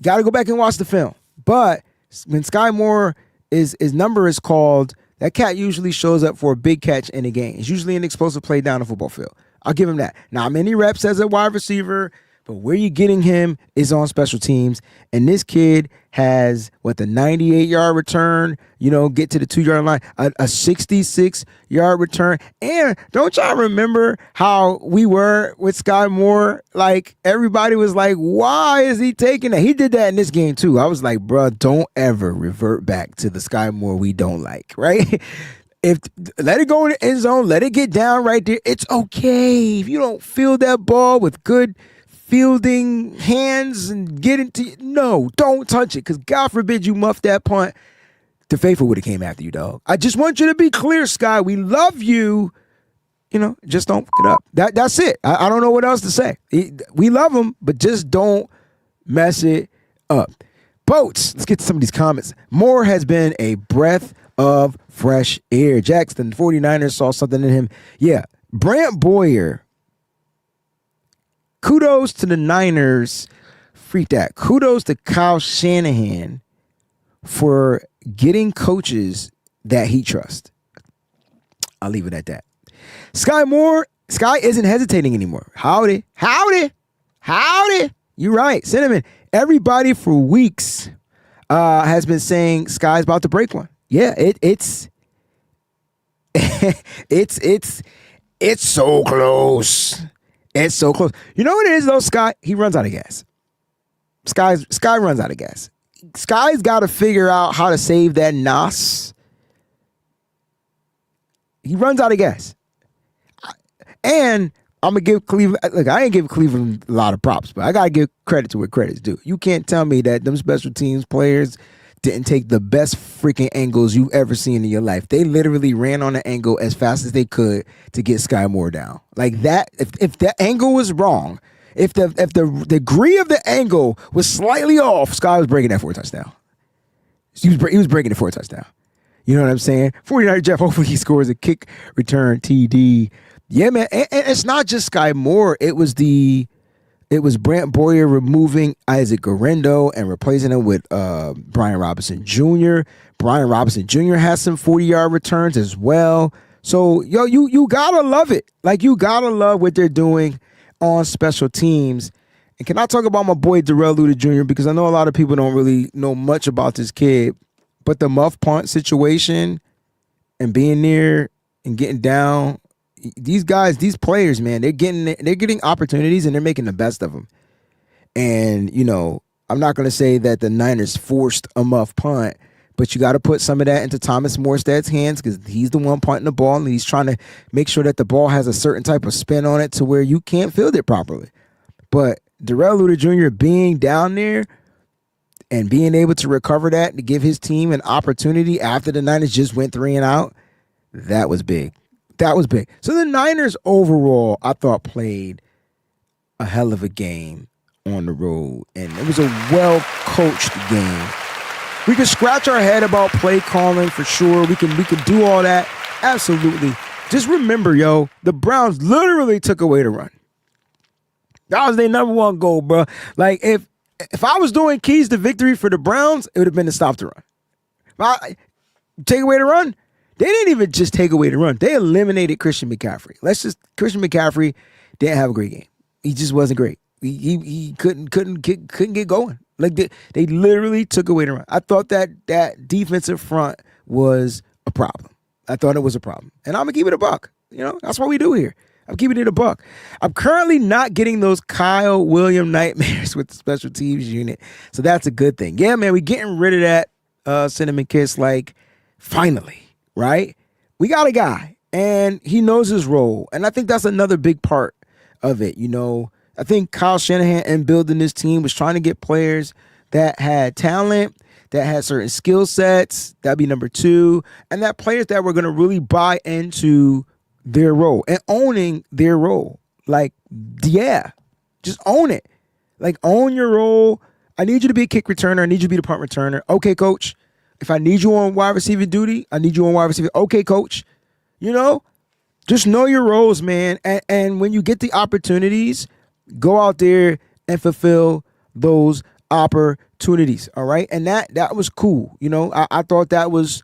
Speaker 1: got to go back and watch the film. But when Sky Moore, his number is called, that cat usually shows up for a big catch in a game. It's usually an explosive play down the football field. I'll give him that. Not many reps as a wide receiver, but where you're getting him is on special teams. And this kid has, the 98-yard return, get to the 2-yard line, a 66-yard return. And don't y'all remember how we were with Sky Moore? Like, everybody was like, why is he taking that? He did that in this game, too. I was like, bro, don't ever revert back to the Sky Moore we don't like, right? Let it go in the end zone, let it get down right there. It's okay. If you don't feel that ball with good fielding hands and get into no, don't touch it, because God forbid you muff that punt. The faithful would have came after you, dog. I just want you to be clear, Sky. We love you. Just don't fuck it up. That's it. I don't know what else to say. We love him, but just don't mess it up. Boats, let's get to some of these comments. Moore has been a breath of fresh air. Jackson, 49ers saw something in him. Yeah, Brant Boyer. Kudos to the Niners. Freak that. Kudos to Kyle Shanahan for getting coaches that he trusts. I'll leave it at that. Sky Moore. Sky isn't hesitating anymore. Howdy. You're right. Cinnamon. Everybody for weeks has been saying Sky's about to break one. Yeah, it's it's so close. It's so close. You know what it is, though, Sky? He runs out of gas. Sky runs out of gas. Sky's got to figure out how to save that NOS. He runs out of gas. And I'm going to give Cleveland, look, I ain't give Cleveland a lot of props, but I got to give credit to where credit's due. You can't tell me that them special teams players didn't take the best freaking angles you've ever seen in your life. They literally ran on an angle as fast as they could to get Sky Moore down. Like that, if that angle was wrong, if the degree of the angle was slightly off, Sky was breaking that for a touchdown. He was breaking it for a touchdown. You know what I'm saying? 49 Jeff, hopefully he scores a kick return TD. Yeah, man. And it's not just Sky Moore. It was Brant Boyer removing Isaac Guerrero and replacing him with Brian Robinson Jr. Brian Robinson Jr. has some 40-yard returns as well. So, you gotta love it. Like, you gotta love what they're doing on special teams. And can I talk about my boy Darrell Luter Jr., because I know a lot of people don't really know much about this kid, but the muff punt situation and being there and getting down, these guys, these players, man, they're getting opportunities and they're making the best of them. And, I'm not going to say that the Niners forced a muff punt, but you got to put some of that into Thomas Morstead's hands, because he's the one punting the ball and he's trying to make sure that the ball has a certain type of spin on it to where you can't field it properly. But Darrell Luter Jr. being down there and being able to recover that to give his team an opportunity after the Niners just went 3 and out, that was big. That was big. So the Niners overall, I thought, played a hell of a game on the road, and it was a well-coached game. We can scratch our head about play calling for sure. We can do all that. Absolutely. Just remember, the Browns literally took away the run. That was their number one goal, bro. Like, if If I was doing keys to victory for the Browns, it would have been to stop the run. Take away the run. They didn't even just take away the run. They eliminated Christian McCaffrey. Christian McCaffrey didn't have a great game. He just wasn't great. He couldn't get going. Like they literally took away the run. I thought that defensive front was a problem. I thought it was a problem. And I'm gonna keep it a buck. That's what we do here. I'm keeping it a buck. I'm currently not getting those Kyle Williams nightmares with the special teams unit. So that's a good thing. Yeah, man, we getting rid of that cinnamon kiss, like, finally, right? We got a guy, and he knows his role. And I think that's another big part of it. I think Kyle Shanahan, in building this team, was trying to get players that had talent, that had certain skill sets. That'd be number two. And that players that were going to really buy into their role and owning their role. Like, yeah, just own it. Like, own your role. I need you to be a kick returner. I need you to be the punt returner. Okay, coach. If I need you on wide receiver duty, I need you on wide receiver. Okay, coach. Just know your roles, man. And when you get the opportunities, go out there and fulfill those opportunities. All right. And that was cool. I thought that was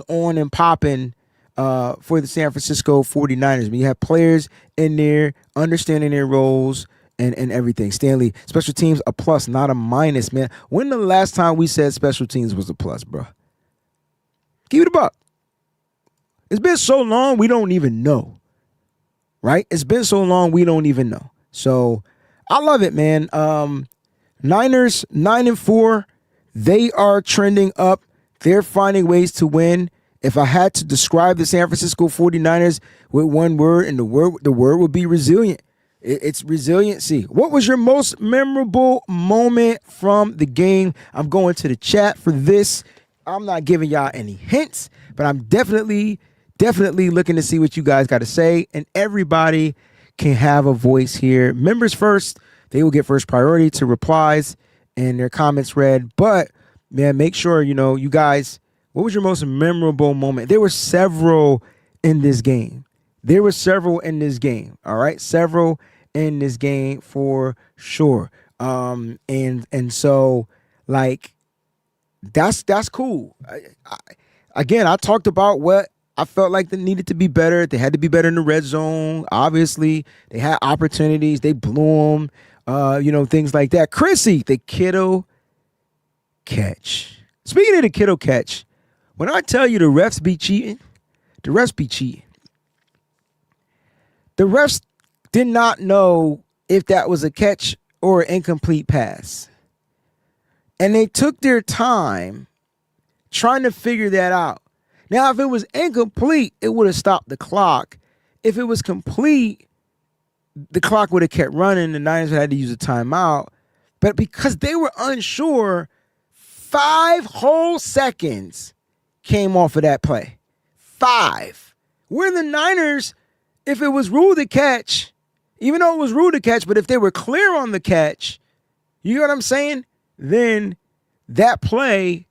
Speaker 1: on and popping for the San Francisco 49ers. When you have players in there understanding their roles and everything. Stanley, special teams a plus, not a minus, man. When the last time we said special teams was a plus, bro? Give it a buck. It's been so long, we don't even know. Right? It's been so long, we don't even know. So I love it, man. Niners 9-4. They are trending up. They're finding ways to win. If I had to describe the San Francisco 49ers with one word, and the word would be resilient. It's resiliency. What was your most memorable moment from the game? I'm going to the chat for this. I'm not giving y'all any hints, but I'm definitely looking to see what you guys got to say. And everybody can have a voice here. Members first. They will get first priority to replies and their comments read. But, man, make sure, you guys, what was your most memorable moment? There were several in this game. All right? Several in this game for sure. And so, like, that's cool. I talked about what I felt like they needed to be better. They had to be better in the red zone. Obviously, they had opportunities. They blew them, things like that. Chrissy, the Kittle catch. Speaking of the Kittle catch, when I tell you the refs be cheating, the refs be cheating. The refs did not know if that was a catch or an incomplete pass. And they took their time trying to figure that out. Now, if it was incomplete, it would have stopped the clock. If it was complete, the clock would have kept running. The Niners had to use a timeout. But because they were unsure, 5 whole seconds came off of that play. 5. Where the Niners, if it was ruled a catch, even though it was ruled a catch, but if they were clear on the catch, you know what I'm saying? Then that play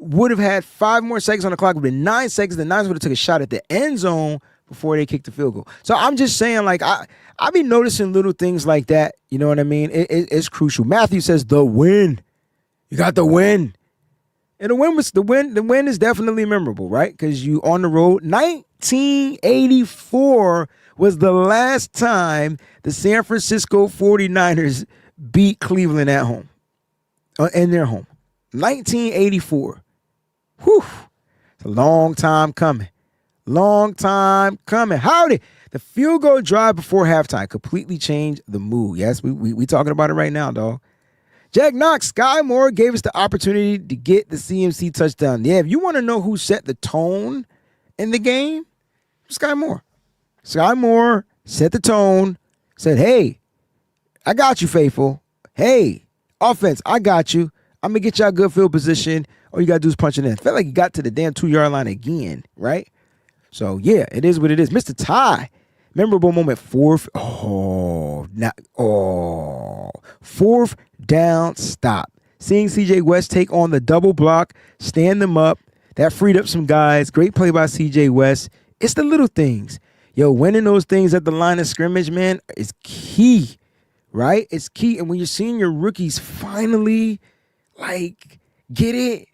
Speaker 1: would have had 5 more seconds on the clock. It would have been 9 seconds. The Niners would have took a shot at the end zone before they kicked the field goal. So I'm just saying, like, I be noticing little things like that. You know what I mean? It's crucial. Matthew says the win. You got the win. And the win is definitely memorable, right? Because you on the road. 1984 was the last time the San Francisco 49ers beat Cleveland at home. In their home. 1984. Whew. It's a long time coming. Howdy. The field goal drive before halftime completely changed the mood. Yes, we talking about it right now, dog. Jack Knox, Sky Moore gave us the opportunity to get the CMC touchdown. Yeah, if you want to know who set the tone in the game, Sky Moore. Sky Moore set the tone, said, hey, I got you, faithful. Hey, offense, I got you. I'm going to get y'all good field position. All you got to do is punch it in. Felt like he got to the damn 2-yard line again, right? So, yeah, it is what it is. Mr. Ty, memorable moment, fourth down stop. Seeing C.J. West take on the double block, stand them up. That freed up some guys. Great play by C.J. West. It's the little things. Yo, winning those things at the line of scrimmage, man, is key. right? It's key. And when you're seeing your rookies finally, like, get it,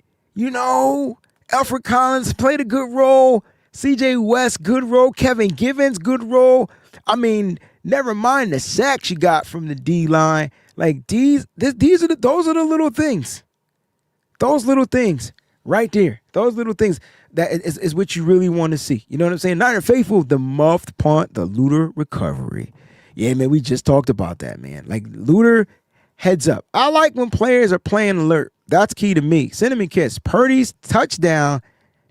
Speaker 1: Alfred Collins played a good role. CJ West, good role. Kevin Givens, good role. I mean, never mind the sacks you got from the D line. Like those are the little things. Those little things right there. Those little things that is what you really want to see. You know what I'm saying? Niner faithful, the muffed punt, the Luter recovery. Yeah, man, we just talked about that, man. Like Luter, heads up. I like when players are playing alert. That's key to me. Cinnamon kiss. Purdy's touchdown,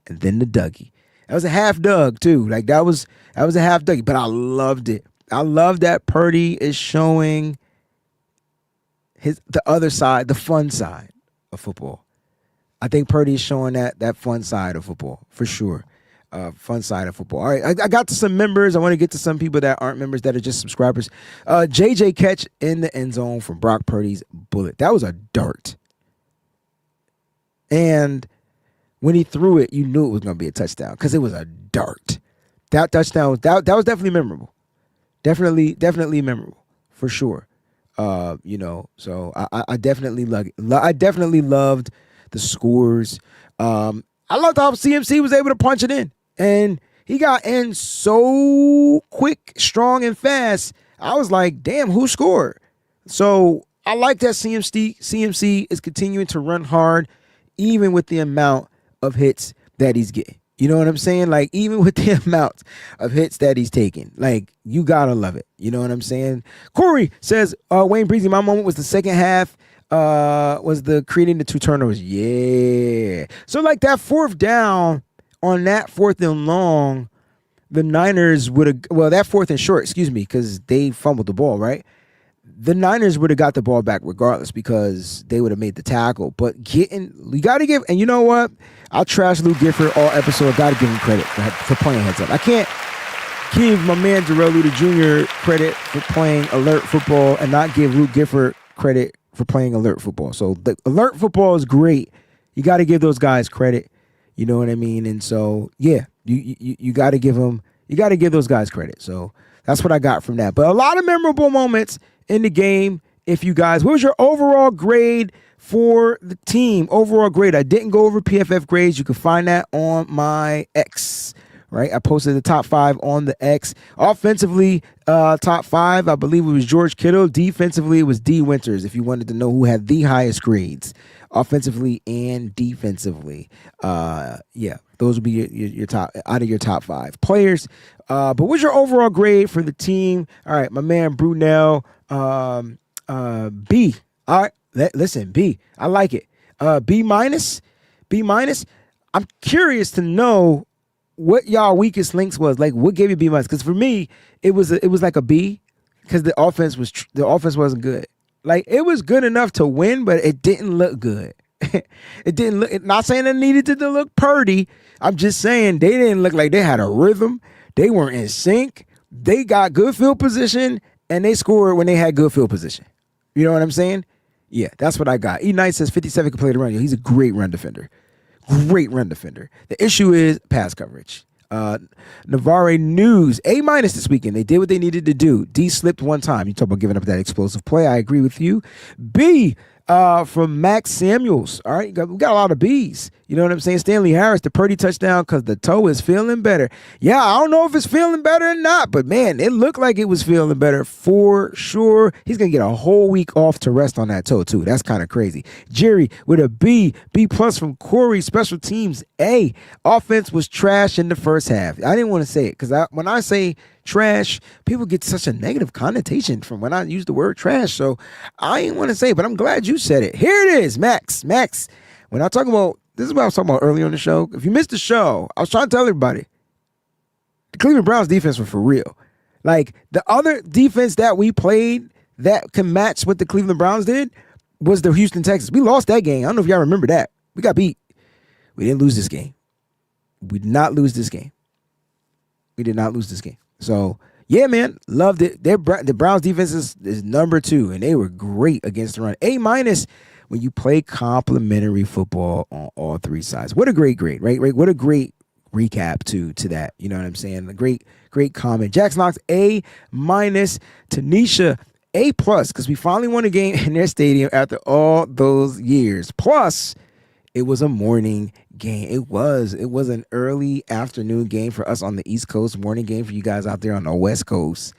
Speaker 1: and then the Dougie. That was a half Doug too. Like that was a half Dougie, but I loved it. I love that Purdy is showing the other side, the fun side of football. I think Purdy is showing that fun side of football for sure. Fun side of football. All right, I got to some members. I want to get to some people that aren't members that are just subscribers. JJ catch in the end zone from Brock Purdy's bullet. That was a dart. And when he threw it, you knew it was going to be a touchdown because it was a dart. That touchdown, that was definitely memorable. Definitely memorable for sure. So I definitely loved the scores. I loved how CMC was able to punch it in, and he got in so quick, strong, and fast. I was like, damn, who scored? So I like that CMC is continuing to run hard, even with the amount of hits that he's getting. You know what I'm saying? Like, even with the amount of hits that he's taking, like, you gotta love it. You know what I'm saying? Corey says, Wayne Breezie, my moment was the second half, was the creating the 2 turnovers. Yeah. So, like, that fourth down on that 4th and long, the Niners would have, that 4th and short, excuse me, because they fumbled the ball, right? The Niners would have got the ball back regardless because they would have made the tackle. But you got to give, and you know what? I'll trash Luke Gifford all episode. Got to give him credit for playing heads up. I can't give my man Darrell Luter Jr. credit for playing alert football and not give Luke Gifford credit for playing alert football. So the alert football is great. You got to give those guys credit. You know what I mean? And so, yeah, you got to give them, you got to give those guys credit. So that's what I got from that. But a lot of memorable moments in the game. If you guys, what was your overall grade for the team? Overall grade. I didn't go over PFF grades. You can find that on my X, right? I posted the top 5 on the X. Offensively, top 5, I believe it was George Kittle. Defensively, it was D. Winters, if you wanted to know who had the highest grades, offensively and defensively. Yeah, those would be your top, out of your top 5 players. But what's your overall grade for the team? All right, my man Brunel, B. All right, listen, B. I like it. B minus. I'm curious to know what y'all weakest links was. Like, what gave you B minus? Because for me, it was like a B because the offense wasn't good. Like, it was good enough to win, but it didn't look good. It didn't look. Not saying it needed to look Purdy. I'm just saying they didn't look like they had a rhythm. They weren't in sync. They got good field position, and they scored when they had good field position. You know what I'm saying? Yeah, that's what I got. E. Knight says 57 can play the run. He's a great run defender. Great run defender. The issue is pass coverage. Navarre News, A- this weekend. They did what they needed to do. D slipped one time. You talk about giving up that explosive play. I agree with you. B, from Max Samuels. All right, we got a lot of B's. You know what I'm saying? Stanley Harris, the Purdy touchdown because the toe is feeling better. Yeah, I don't know if it's feeling better or not, but man, it looked like it was feeling better for sure. He's going to get a whole week off to rest on that toe, too. That's kind of crazy. Jerry with a B plus from Corey, special teams A. Offense was trash in the first half. I didn't want to say it because when I say trash, people get such a negative connotation from when I use the word trash. So I didn't want to say it, but I'm glad you said it. Here it is, Max. When I talk about, this is what I was talking about earlier on the show. If you missed the show, I was trying to tell everybody, the Cleveland Browns defense was for real. Like, the other defense that we played that can match what the Cleveland Browns did was the Houston Texans. We lost that game. I don't know if y'all remember that. We got beat. We didn't lose this game. We did not lose this game. So, yeah, man, loved it. The Browns defense is number 2, and they were great against the run. A- when you play complementary football on all 3 sides. What a great grade, right? What a great recap to that. You know what I'm saying? A great comment. Jax Knox, A-. Tanisha, A+, because we finally won a game in their stadium after all those years. Plus, it was a morning game. It was an early afternoon game for us on the East Coast, morning game for you guys out there on the West Coast.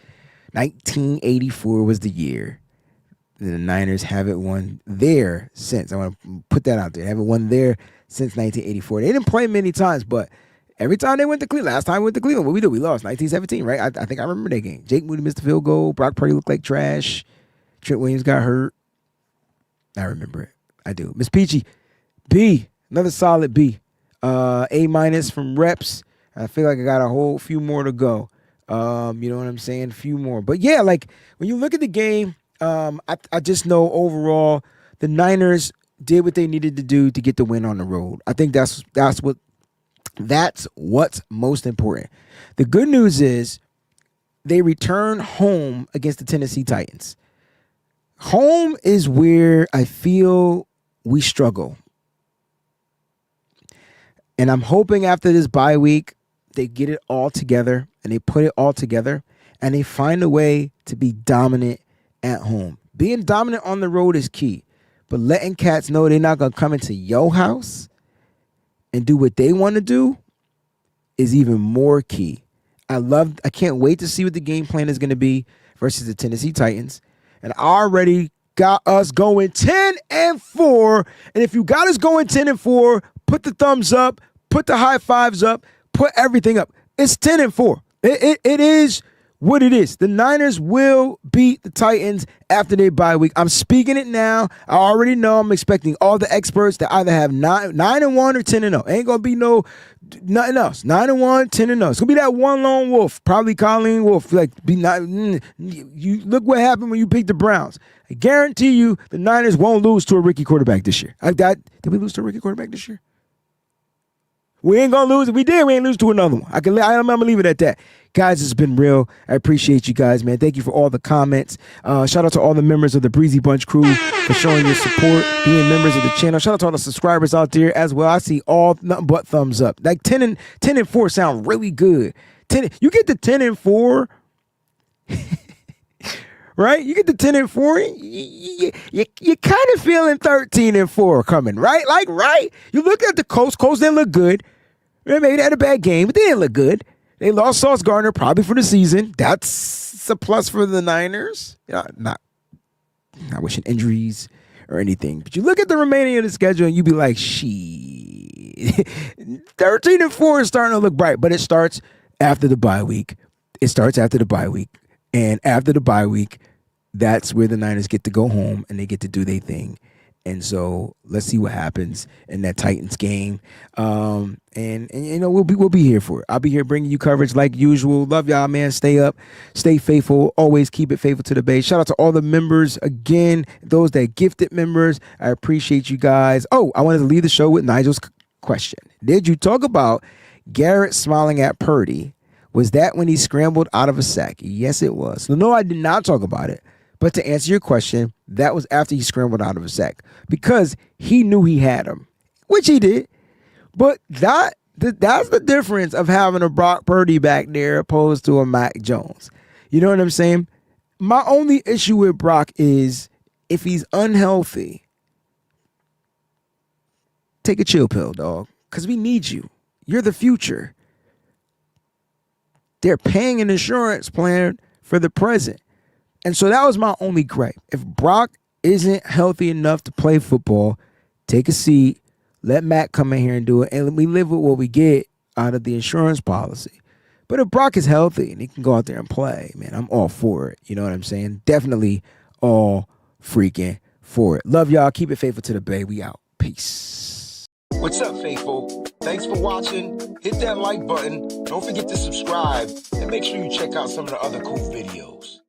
Speaker 1: 1984 was the year. The Niners haven't won there since. I want to put that out there. They haven't won there since 1984. They didn't play many times, but every time they went to Cleveland, last time we went to Cleveland, what we did? We lost 1917, right? I think I remember that game. Jake Moody missed the field goal. Brock Purdy looked like trash. Trent Williams got hurt. I remember it. I do. Miss Peachy, B, another solid B. A- from reps. I feel like I got a whole few more to go. You know what I'm saying? A few more. But yeah, like when you look at the game, I just know overall the Niners did what they needed to do to get the win on the road. I think that's what's most important. The good news is they return home against the Tennessee Titans. Home is where I feel we struggle. And I'm hoping after this bye week, they get it all together and they put it all together and they find a way to be dominant at home. Being dominant on the road is key, but letting cats know they're not going to come into your house and do what they want to do is even more key. I can't wait to see what the game plan is going to be versus the Tennessee Titans. And I already got us going 10-4. And if you got us going 10-4, put the thumbs up, put the high fives up, put everything up. It's 10-4. It is what it is. The Niners will beat the Titans after their bye week. I'm speaking it now. I already know I'm expecting all the experts to either have 9-1 or 10-0. Ain't going to be nothing else. 9-1, 10-0. It's going to be that one lone wolf, probably Colleen Wolf. You look what happened when you picked the Browns. I guarantee you the Niners won't lose to a rookie quarterback this year. Did we lose to a rookie quarterback this year? We ain't going to lose. If we did, we ain't lose to another one. I'm going to leave it at that. Guys, it's been real. I appreciate you guys, man. Thank you for all the comments. Shout out to all the members of the Breezy Bunch crew for showing your support, being members of the channel. Shout out to all the subscribers out there as well. I see all nothing but thumbs up. Like 10-4 sound really good. You get the 10-4, right? You get the 10-4. You kind of feeling 13-4 coming, right? Like, right? You look at the Colts. Colts didn't look good. Maybe they had a bad game, but they didn't look good. They lost Sauce Gardner probably for the season. That's a plus for the Niners. Not wishing injuries or anything. But you look at the remaining of the schedule and you be like, shit. 13-4 is starting to look bright, but it starts after the bye week. And after the bye week, that's where the Niners get to go home and they get to do their thing. And so let's see what happens in that Titans game. And you know, we'll be here for it. I'll be here bringing you coverage like usual. Love y'all, man. Stay up, stay faithful. Always keep it faithful to the base. Shout out to all the members again, those that gifted members. I appreciate you guys. Oh, I wanted to leave the show with Nigel's question. Did you talk about Garrett smiling at Purdy? Was that when he scrambled out of a sack? Yes, it was. No, I did not talk about it. But to answer your question, that was after he scrambled out of a sack because he knew he had him, which he did. But that's the difference of having a Brock Purdy back there opposed to a Mac Jones. You know what I'm saying? My only issue with Brock is if he's unhealthy, take a chill pill, dog, because we need you. You're the future. They're paying an insurance plan for the present. And so that was my only gripe. If Brock isn't healthy enough to play football, take a seat, let Matt come in here and do it, and we live with what we get out of the insurance policy. But if Brock is healthy and he can go out there and play, man, I'm all for it. You know what I'm saying? Definitely all freaking for it. Love y'all. Keep it faithful to the Bay. We out. Peace. What's up, faithful? Thanks for watching. Hit that like button. Don't forget to subscribe, and make sure you check out some of the other cool videos.